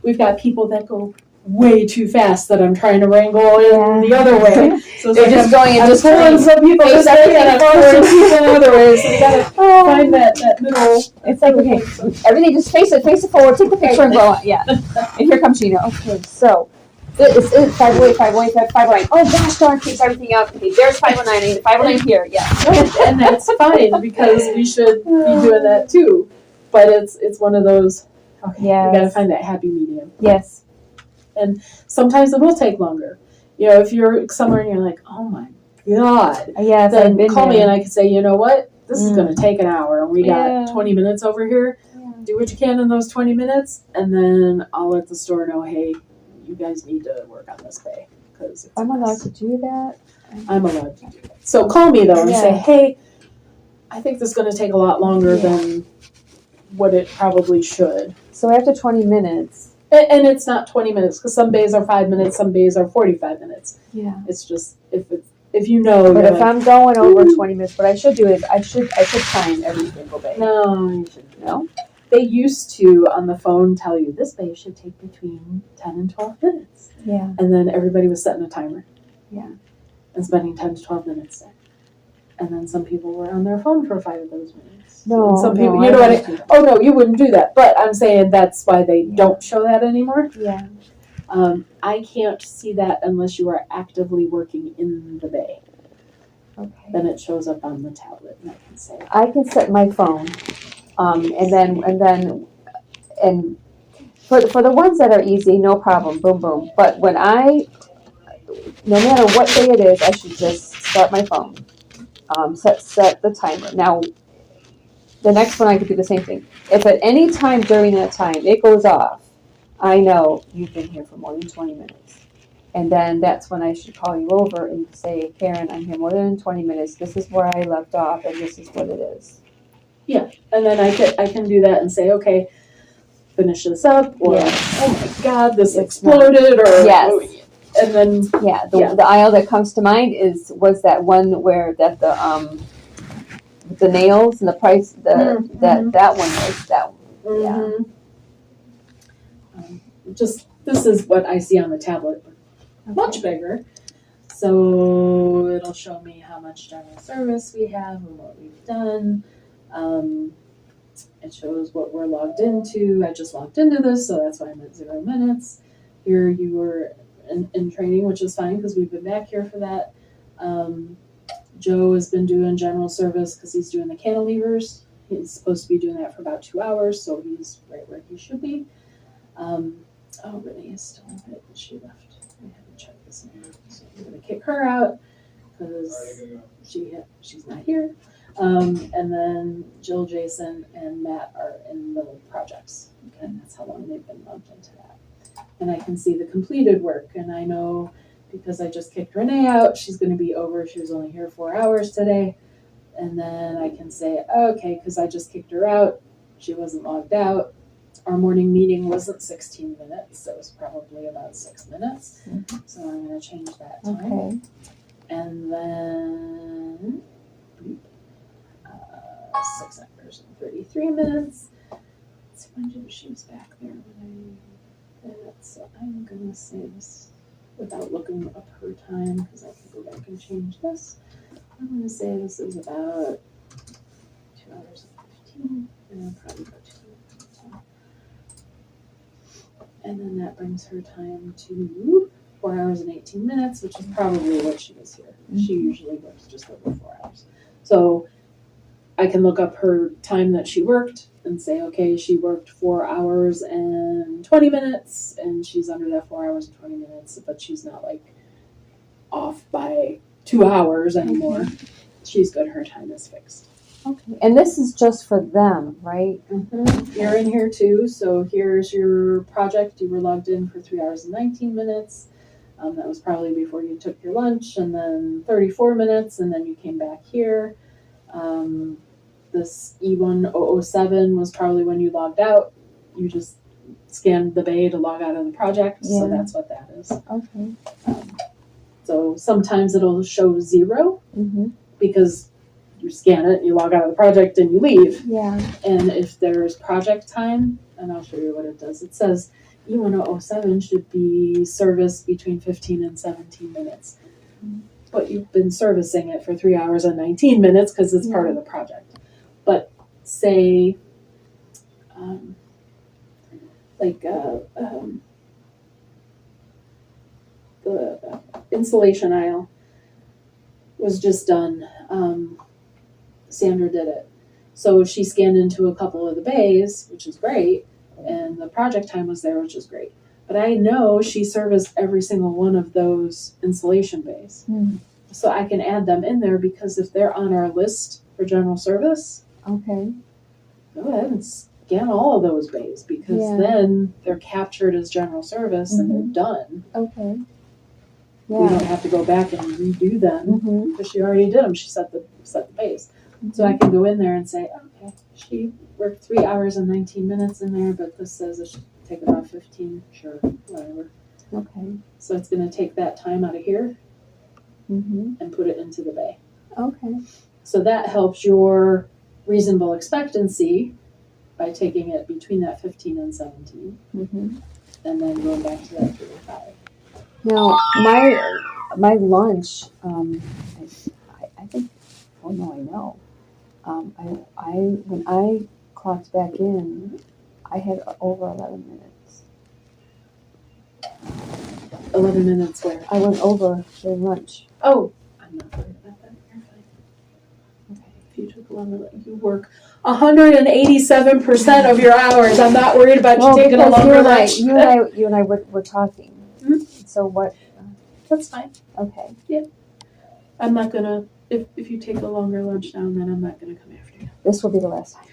We've got people that go way too fast that I'm trying to wrangle in the other way. So They're just going and just pulling some people this way and I'm pulling people the other way. So you gotta find that middle. It's like, okay, everything, just face it forward, take the picture and go on. Yeah. And here comes Gina. Okay, so this is 508, 508, 509. Oh gosh, darn, takes everything out. Okay, there's 509, I need 509 here. Yeah. And that's fine because we should be doing that too. But it's one of those, okay, you gotta find that happy medium. Yes. And sometimes it will take longer. You know, if you're somewhere and you're like, oh my God. Yes, then call me and I can say, you know what? This is going to take an hour and we got 20 minutes over here. Yeah. Do what you can in those 20 minutes. And then I'll let the store know, hey, you guys need to work on this bay. Because I'm allowed to do that? I'm allowed to do that. So call me though and say, hey, I think this is going to take a lot longer than what it probably should. So after 20 minutes. And it's not 20 minutes because some bays are 5 minutes, some bays are 45 minutes. Yeah. It's just if you know. But if I'm going over 20 minutes, what I should do is I should time every single bay. No, you shouldn't. No. They used to on the phone tell you this bay should take between 10 and 12 minutes. Yeah. And then everybody was setting a timer. Yeah. And spending 10 to 12 minutes there. And then some people were on their phone for 5 of those minutes. No, And some no, people, I you know what wouldn't do that. oh no, you wouldn't do that. But I'm saying that's why they don't show that anymore. Yeah. I can't see that unless you are actively working in the bay. Okay. Then it shows up on the tablet, and I can say, I can set my phone, and for the ones that are easy, no problem, boom, boom. But when no matter what day it is, I should just start my phone, set the timer. Now, the next one I could do the same thing. If at any time during that time it goes off, I know you've been here for more than 20 minutes. And then that's when I should call you over and say, Karen, I'm here more than 20 minutes. This is where I left off, and this is what it is. and then I can do that and say, okay, finish this up, or oh my God, this exploded, or Yes. And then Yeah, the aisle that comes to mind was that one where that the nails and the price that one was that one. Yeah. Just this is what I see on the tablet, much bigger. So it'll show me how much general service we have and what we've done. It shows what we're logged into. I just logged into this, so that's why I'm at 0 minutes. Here you were in training, which is fine because we've been back here for that. Joe has been doing general service because he's doing the cantilevers. He's supposed to be doing that for about 2 hours, so he's right where he should be. Renee is still in bed, but she left. I haven't checked this now, so I'm gonna kick her out because she's not here. And then Jill, Jason, and Matt are in the projects. Okay, and that's how long they've been lumped into that. And I can see the completed work, and I know because I just kicked Renee out, she's going to be over. She was only here 4 hours today. And then I can say, okay, because I just kicked her out, she wasn't logged out. Our morning meeting wasn't 16 minutes, it was probably about 6 minutes. So I'm going to change that time. Okay. And then 6 hours and 33 minutes. Let's find out if she was back there when so I'm gonna say this without looking up her time because I can go back and change this. I'm gonna say this is about 2 hours and 15, and I'll probably go 2 minutes. And then that brings her time to 4 hours and 18 minutes, which is probably what she was here. She usually works just over 4 hours. So I can look up her time that she worked and say, okay, she worked 4 hours and 20 minutes, and she's under that 4 hours and 20 minutes, but she's not like off by 2 hours anymore. She's good. Her time is fixed. Okay. And this is just for them, right? You're in here too. So here's your project. You were logged in for 3 hours and 19 minutes. That was probably before you took your lunch, and then 34 minutes, and then you came back here. This E1007 was probably when you logged out. You just scanned the bay to log out of the project, so that's what that is. Okay. So sometimes it'll show 0 because you scan it, you log out of the project, and you leave. Yeah. And if there's project time, and I'll show you what it does, it says E1007 should be serviced between 15 and 17 minutes. But you've been servicing it for 3 hours and 19 minutes because it's part of the project. But say, the installation aisle was just done. Sandra did it. So she scanned into a couple of the bays, which is great, and the project time was there, which is great. But I know she serviced every single one of those installation bays. So I can add them in there because if they're on our list for general service, Okay. go ahead and scan all of those bays because then they're captured as general service and they're done. Okay. We don't have to go back and redo them because she already did them. She set the base. So I can go in there and say, okay, she worked 3 hours and 19 minutes in there, but this says it should take about 15. Sure, whatever. Okay. So it's going to take that time out of here and put it into the bay. Okay. So that helps your reasonable expectancy by taking it between that 15 and 17 and then going back to that 35. Now, my lunch, I think know. I when I clocked back in, I had over 11 minutes. 11 minutes where? I went over during lunch. Oh, I'm not worried about that. You're fine. Okay. If you took longer, you work 187% of your hours. I'm not worried about you taking a because longer lunch. you and I were talking. Mhm. So what? That's fine. Okay. I'm not gonna, if you take a longer lunch now, then I'm not gonna come after you. This will be the last time.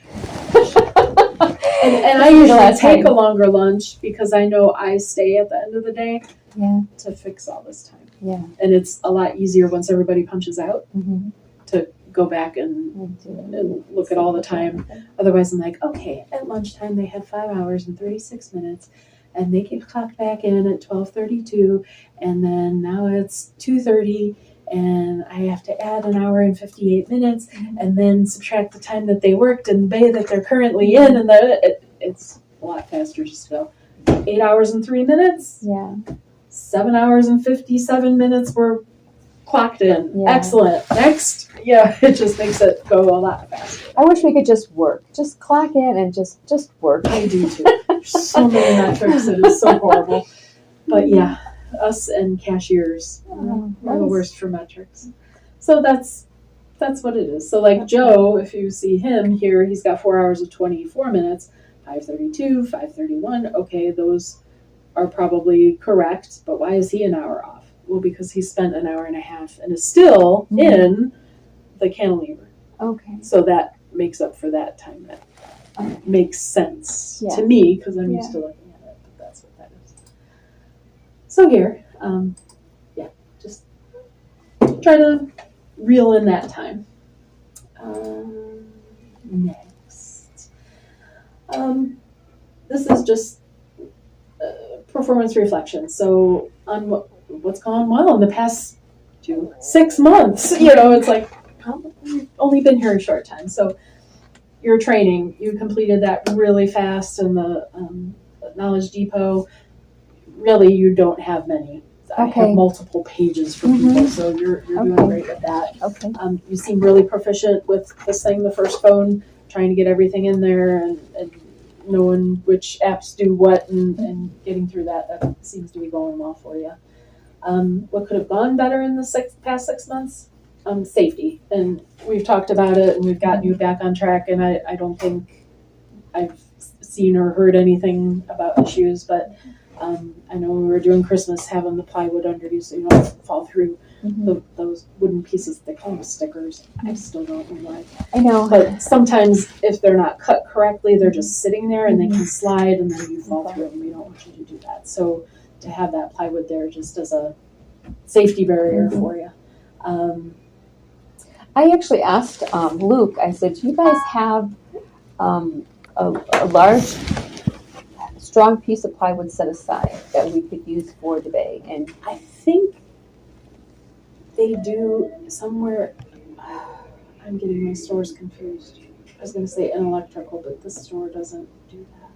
And I usually take a longer lunch because I know I stay at the end of the day Yeah. to fix all this time. Yeah. And it's a lot easier once everybody punches out Mm-hmm. to go back and look at all the time. Otherwise, I'm like, okay, at lunchtime they had 5 hours and 36 minutes, and they get clocked back in at 12:32, and then now it's 2:30, and I have to add an hour and 58 minutes, and then subtract the time that they worked and the bay that they're currently in, and it's a lot faster just to go 8 hours and 3 minutes, Yeah. 7 hours and 57 minutes were clocked in. Yeah. Excellent. Next. Yeah, it just makes it go a lot faster. I wish we could just work. Just clock in and just work. I do too. There's so many metrics. It is so horrible. But yeah, us and cashiers are the worst for metrics. So that's what it is. So like Joe, if you see him here, he's got 4 hours of 24 minutes, 5:32, 5:31. Okay, those are probably correct, but why is he an hour off? Well, because he spent an hour and a half and is still in the cantilever. Okay. So that makes up for that time. That makes sense Yeah. to me because I'm used to looking at it, but that's what that is. So here, just try to reel in that time. Next. This is just performance reflection. So on what's gone well in the past 6 months. It's like, you've only been here a short time. So your training, you completed that really fast in the Knowledge Depot. Really, you don't have many. I have multiple pages for people, so you're doing great with that. Okay. You seem really proficient with this thing, the first phone, trying to get everything in there and knowing which apps do what and getting through that. That seems to be going well for you. What could have gone better in the past 6 months? Safety. And we've talked about it and we've gotten you back on track, and I don't think I've seen or heard anything about issues, but I know when we were doing Christmas, having the plywood under you so you don't fall through those wooden pieces. They call them stickers. I still don't know why. I know. But sometimes if they're not cut correctly, they're just sitting there and they can slide and then you fall through them. We don't want you to do that. So to have that plywood there just as a safety barrier for you. I actually asked Luke, I said, do you guys have a large, strong piece of plywood set aside that we could use for the bay? And I think they do somewhere. I'm getting my stores confused. I was going to say an electrical, but this store doesn't do that.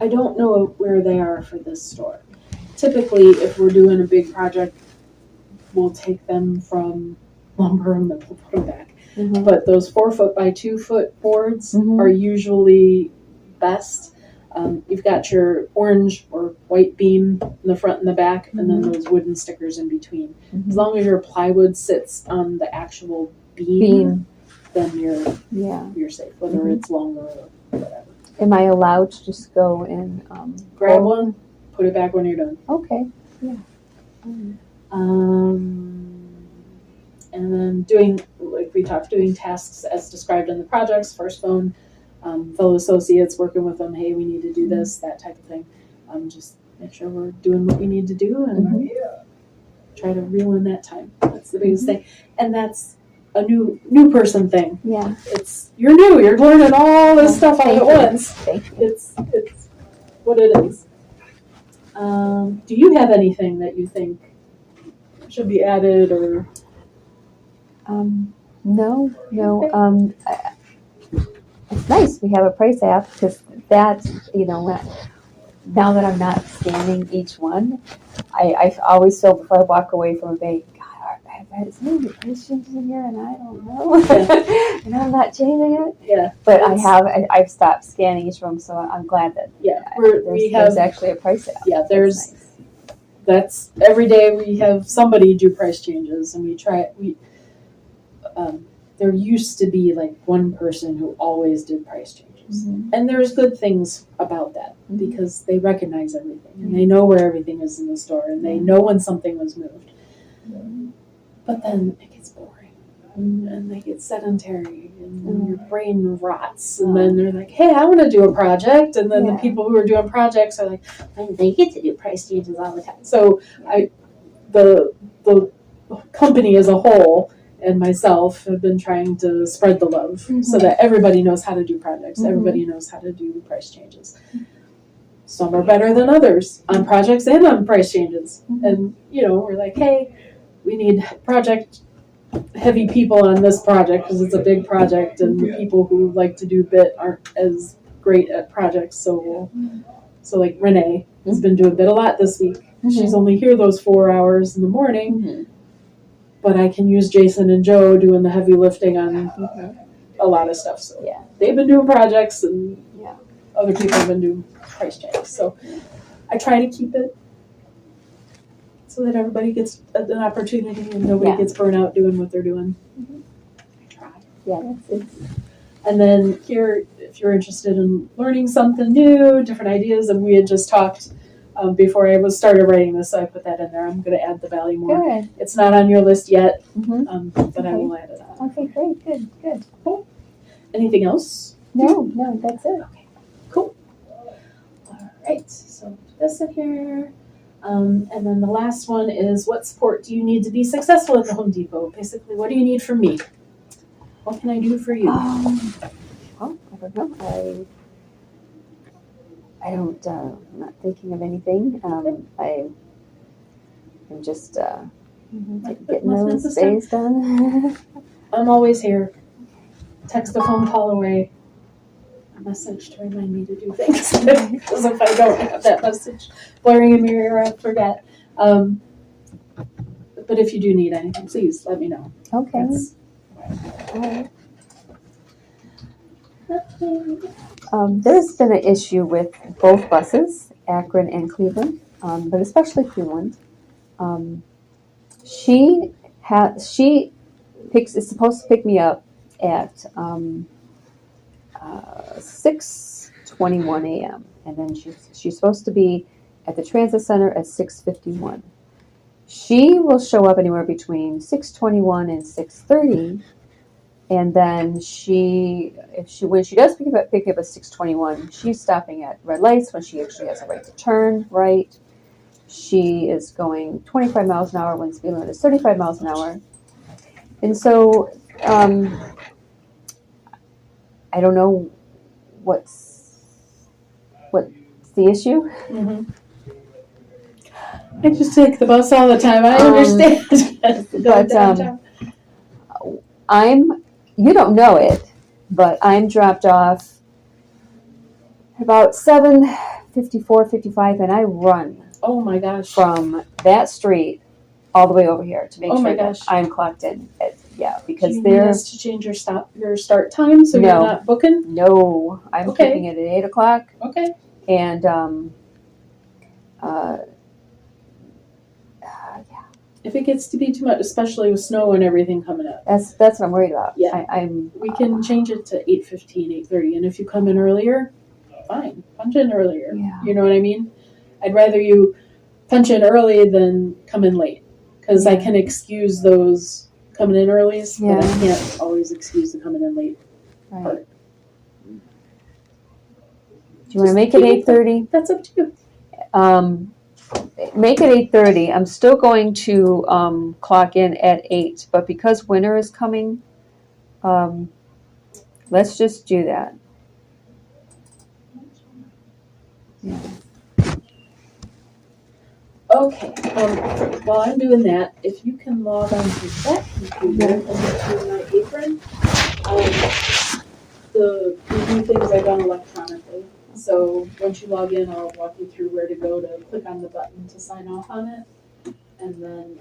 I don't know where they are for this store. Typically, if we're doing a big project, we'll take them from lumber and then we'll put them back. But those 4 foot by 2 foot boards are usually best. You've got your orange or white beam in the front and the back, and then those wooden stickers in between. As long as your plywood sits on the actual beam. Then you're safe, whether it's longer or whatever. am I allowed to just go and Grab one, put it back when you're done. Okay. Yeah. And then doing, like we talked, doing tasks as described in the projects, first phone, fellow associates, working with them, hey, we need to do this, that type of thing. Just make sure we're doing what we need to do and try to reel in that time. That's the biggest thing. And that's a new person thing. Yeah. You're new, you're learning all this stuff all at once. Thank you. It's what it is. Do you have anything that you think should be added or? No. It's nice we have a price app because that, now that I'm not scanning each one, I always feel before I walk away from a bank, God, there's so many price changes in here, and I don't know, and I'm not changing it. Yeah. But I've stopped scanning each room, so I'm glad that there's actually a price out. Yeah, That's nice. that's every day we have somebody do price changes, and there used to be like one person who always did price changes. And there's good things about that because they recognize everything and they know where everything is in the store and they know when something was moved. But then it gets boring and they get sedentary and your brain rots. And then they're like, hey, I want to do a project. And then the people who are doing projects are like, they get to do price changes all the time. So the company as a whole and myself have been trying to spread the love so that everybody knows how to do projects. Everybody knows how to do price changes. Some are better than others on projects and on price changes. And, we're like, hey, we need project heavy people on this project because it's a big project and the people who like to do bit aren't as great at projects. So like Renee has been doing bit a lot this week. She's only here those 4 hours in the morning. But I can use Jason and Joe doing the heavy lifting on a lot of stuff. So they've been doing projects and other people have been doing price changes. So I try to keep it so that everybody gets an opportunity and nobody gets burnt out doing what they're doing. I try. Yeah, that's it. And then here, if you're interested in learning something new, different ideas, and we had just talked before I started writing this, so I put that in there. I'm going to add the Ballymore. Good. It's not on your list yet, but I will add it on. Okay, great, good. Cool. Anything else? No, that's it. Okay, cool. All right, so put this in here. And then the last one is, what support do you need to be successful at the Home Depot? Basically, what do you need from me? What can I do for you? Well, I don't know. I'm not thinking of anything. I'm just getting those days done. I'm always here. Text a phone call away. A message to remind me to do things. Because if I don't have that message blaring in my ear, I forget. But if you do need anything, please let me know. Okay. All right. There's been an issue with both buses, Akron and Cleveland, but especially Cleveland. She is supposed to pick me up at 6:21 a.m. and then she's supposed to be at the transit center at 6:51. She will show up anywhere between 6:21 and 6:30. And then when she does pick up at 6:21, she's stopping at red lights when she actually has a right to turn right. She is going 25 miles an hour when speed limit is 35 miles an hour. And so I don't know what's the issue. I just take the bus all the time. I understand. But you don't know it, but I'm dropped off about 7:54, 55, and I run. Oh my gosh! From that street all the way over here to make sure that I'm clocked in. Because do you need us to change your start time so you're not booking? No, I'm keeping it at 8 o'clock. Okay. And if it gets to be too much, especially with snow and everything coming up. That's what I'm worried about. Yeah. We can change it to 8:15, 8:30, and if you come in earlier, fine. Punch in earlier. Yeah. You know what I mean? I'd rather you punch in early than come in late. Because I can excuse those coming in early, but I can't always excuse the coming in late part. Do you want to make it 8:30? That's up to you. Make it 8:30. I'm still going to clock in at 8, but because winter is coming, let's just do that. Yeah. Okay. While I'm doing that, if you can log on to that computer and to my apron, we do things are done electronically. So once you log in, I'll walk you through where to go to click on the button to sign off on it. And then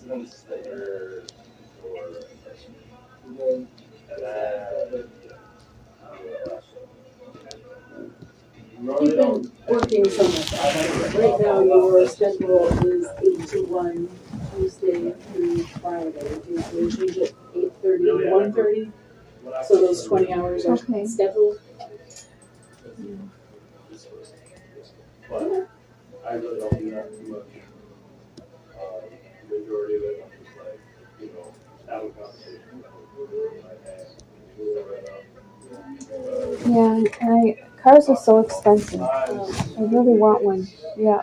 You've been working so much right now. Your schedule is 8 to 1, Tuesday through Friday. Do you change it 8:30 to 1:30? So those 20 hours are Okay. scheduled. But I really don't do that too much. Majority of it, I'm just like, have a conversation. Yeah, cars are so expensive. I really want one. Yeah.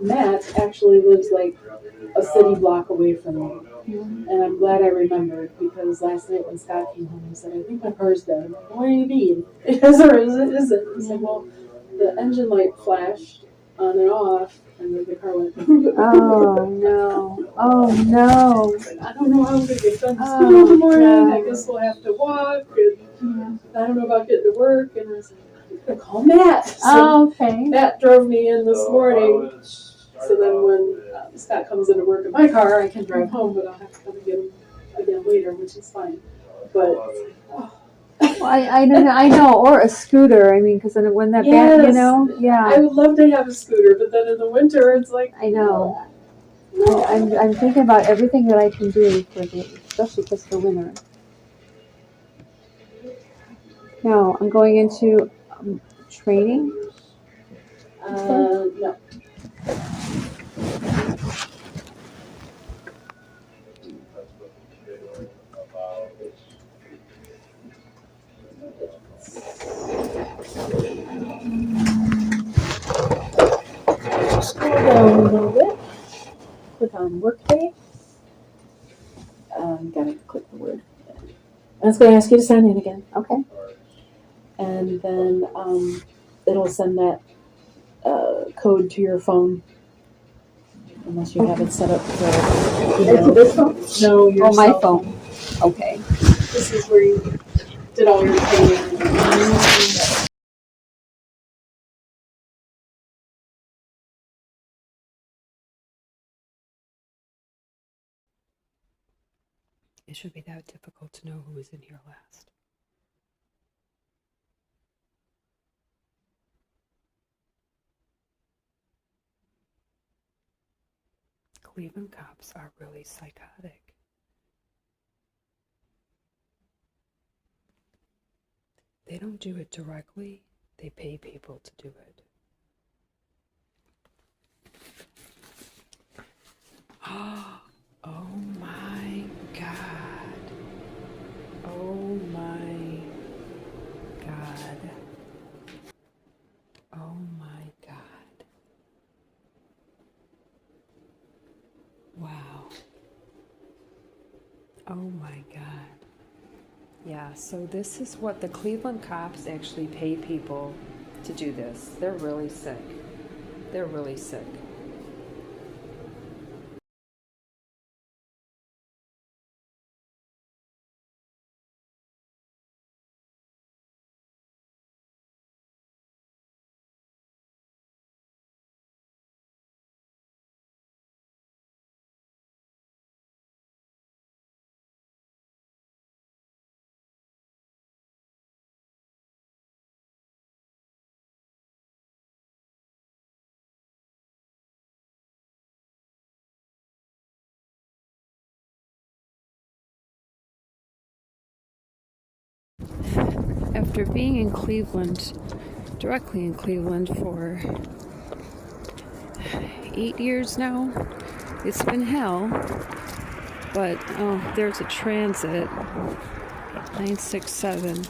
Matt actually lives like a city block away from me. And I'm glad I remembered because last night when Scott came home, he said, I think my car's dead. I'm like, what do you mean? Is or is it? He said, well, the engine light flashed on and off, and then the car went. Oh no! Oh no! I don't know how I'm gonna get done to school in the morning. I guess we'll have to walk. And I don't know about getting to work. And I was like, I'm gonna call Matt. So Okay. Matt drove me in this morning. So then when Scott comes into work in my car, I can drive home, but I'll have to come and get him again later, which is fine. But Well, I don't know. I know, or a scooter. I mean, because when that band, Yes. yeah. I would love to have a scooter, but then in the winter, it's like I know. no. I'm thinking about everything that I can do for especially just the winter. No, I'm going into training. No. Scroll down a little bit. Click on Workday. Gotta click the word. And it's going to ask you to sign in again. Okay. And then it'll send that code to your phone. Unless you have it set up for This phone? No, your Oh, my cell phone. Okay. This is where you did all your training. It should be that difficult to know who was in here last. Cleveland cops are really psychotic. They don't do it directly, they pay people to do it. Oh my God. Oh my God. Oh my God. Wow. Oh my God. Yeah, so this is what the Cleveland cops actually pay people to do this. They're really sick. They're really sick. After being in Cleveland, directly in Cleveland for 8 years now, it's been hell. But, oh, there's a transit, 967.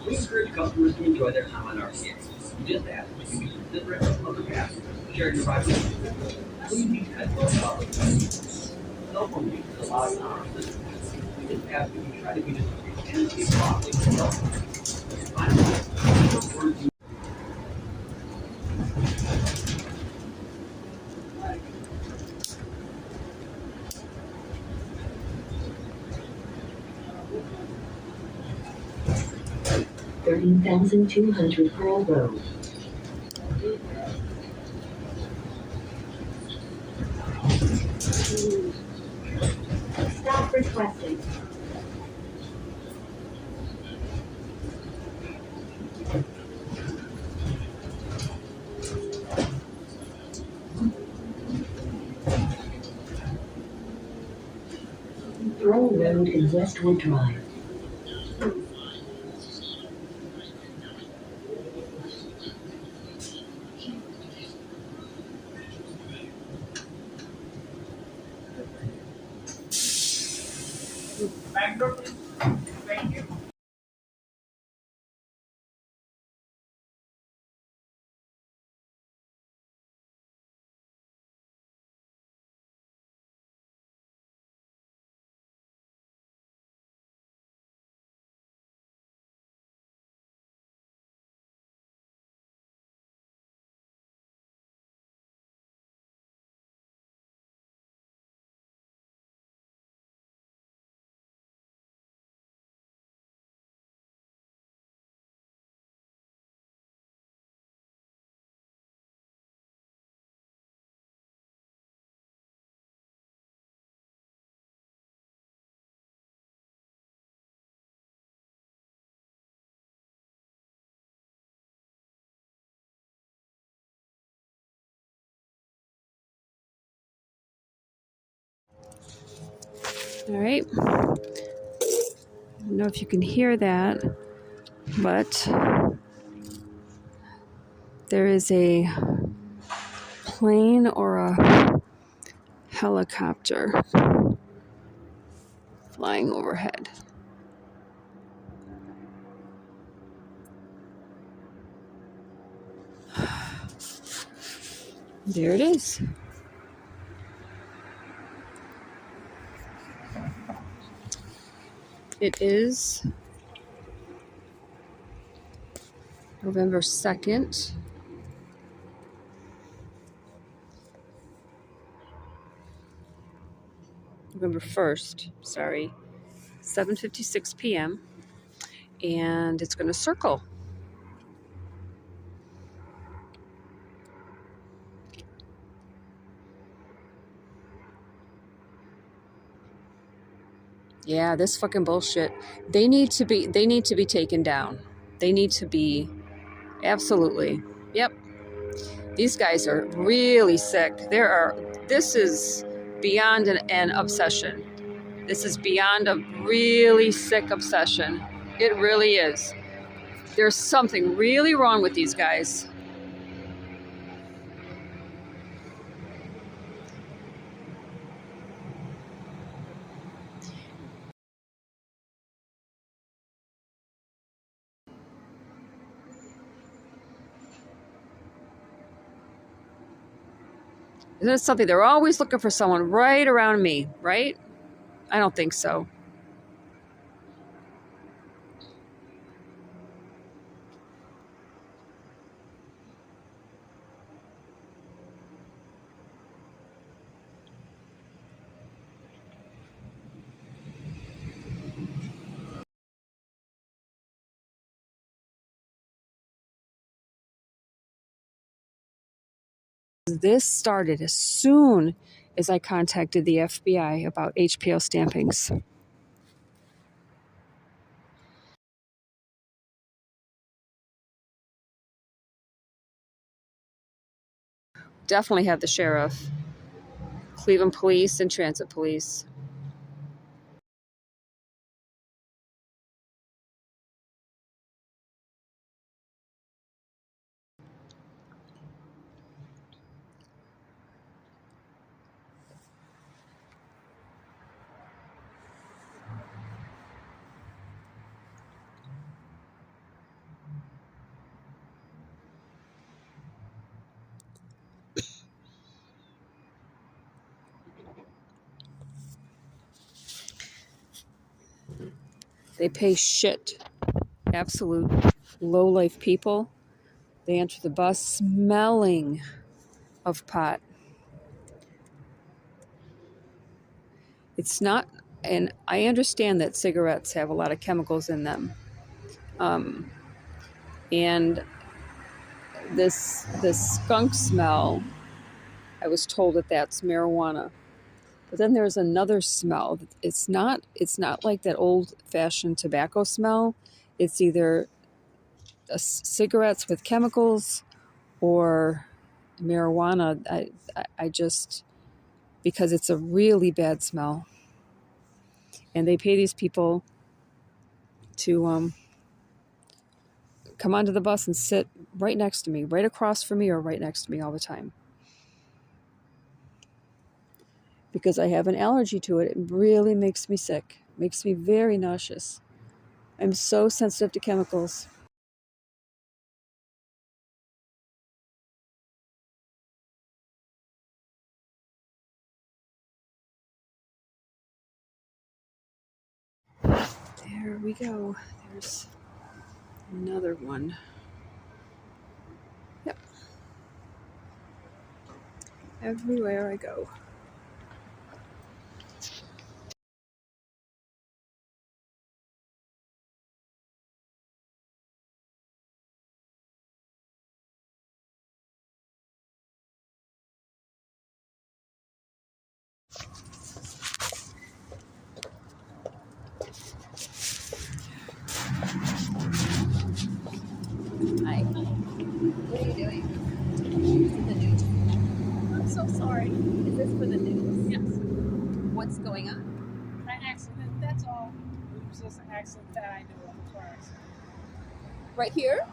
We encourage customers to enjoy their time on our vehicles. We just ask that you be considerate of other passengers sharing your privacy. Please use headphones while listening. Cell phone use is allowed in our system. We this past week, we tried to be just and be properly controlled. Finally, 13,200 Pearl Road. Stop requesting. Throw Road in Westwood Drive. All right. I don't know if you can hear that, but there is a plane or a helicopter flying overhead. There it is. It is November 2nd. November 1st, sorry. 7:56 p.m. and it's going to circle. Yeah, this fucking bullshit. They need to be taken down. They need to be absolutely. Yep. These guys are really sick. This is beyond an obsession. This is beyond a really sick obsession. It really is. There's something really wrong with these guys. Isn't it something? They're always looking for someone right around me, right? I don't think so. This started as soon as I contacted the FBI about HPO stampings. Definitely have the sheriff, Cleveland police, and transit police. They pay shit. Absolute low-life people. They enter the bus smelling of pot. It's not, and I understand that cigarettes have a lot of chemicals in them. And this skunk smell, I was told that that's marijuana. But then there's another smell. It's not like that old-fashioned tobacco smell. It's either cigarettes with chemicals or marijuana. I just, because it's a really bad smell. And they pay these people to come onto the bus and sit right next to me, right across from me or right next to me all the time. Because I have an allergy to it. It really makes me sick. Makes me very nauseous. I'm so sensitive to chemicals. There we go. There's another one. Yep. Everywhere I go. Hi. What are you doing? The news. I'm so sorry. Is this for the news? Yes. What's going on? An accident, that's all. It was just an accident that I knew of, a car accident. Right here?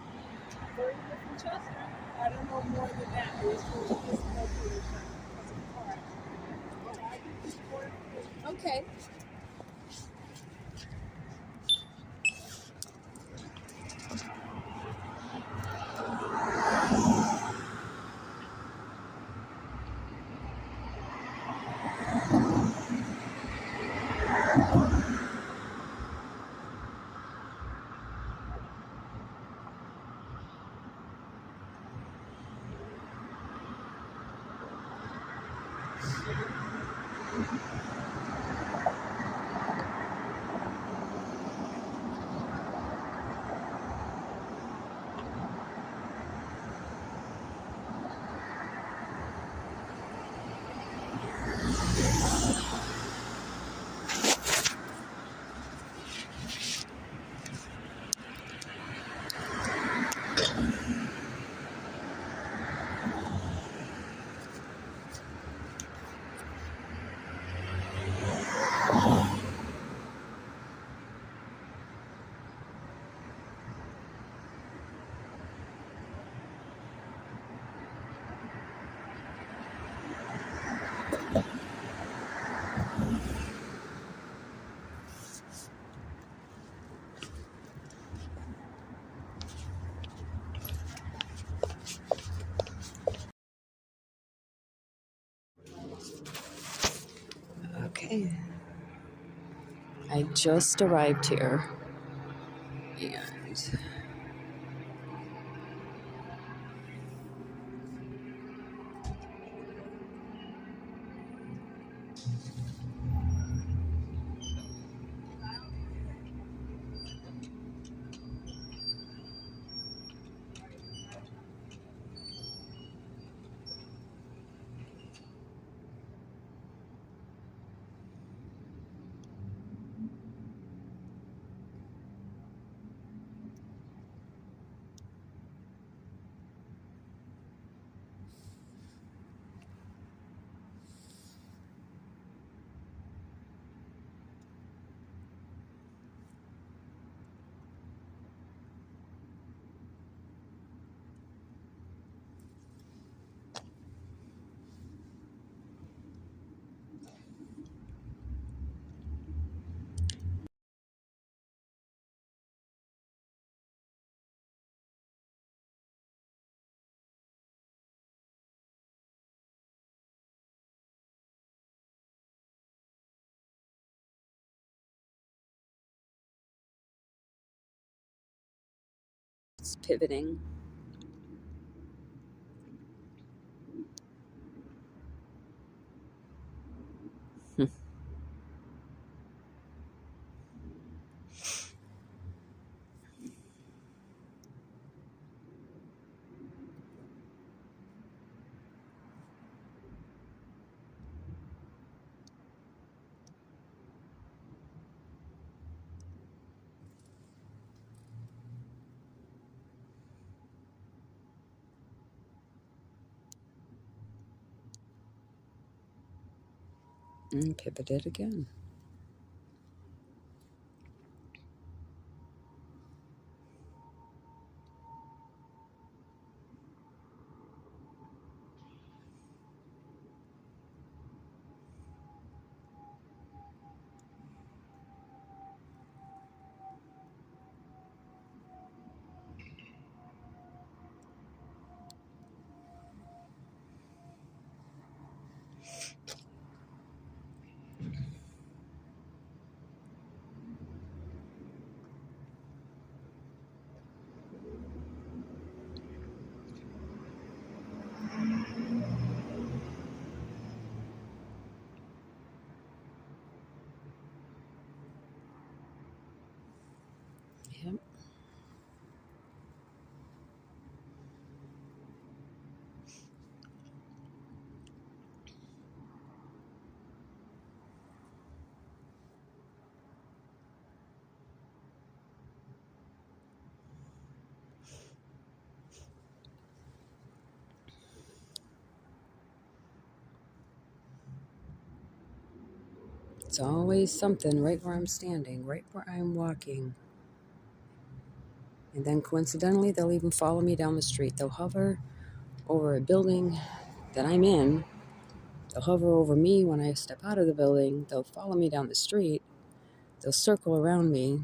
30 different Chester. I don't know more than that. It was for this location. It's a car accident. But I can just report it. Okay. Okay. I just arrived here. And It's pivoting. And pivoted again. Yep. It's always something right where I'm standing, right where I'm walking. And then coincidentally, they'll even follow me down the street. They'll hover over a building that I'm in. They'll hover over me when I step out of the building. They'll follow me down the street. They'll circle around me.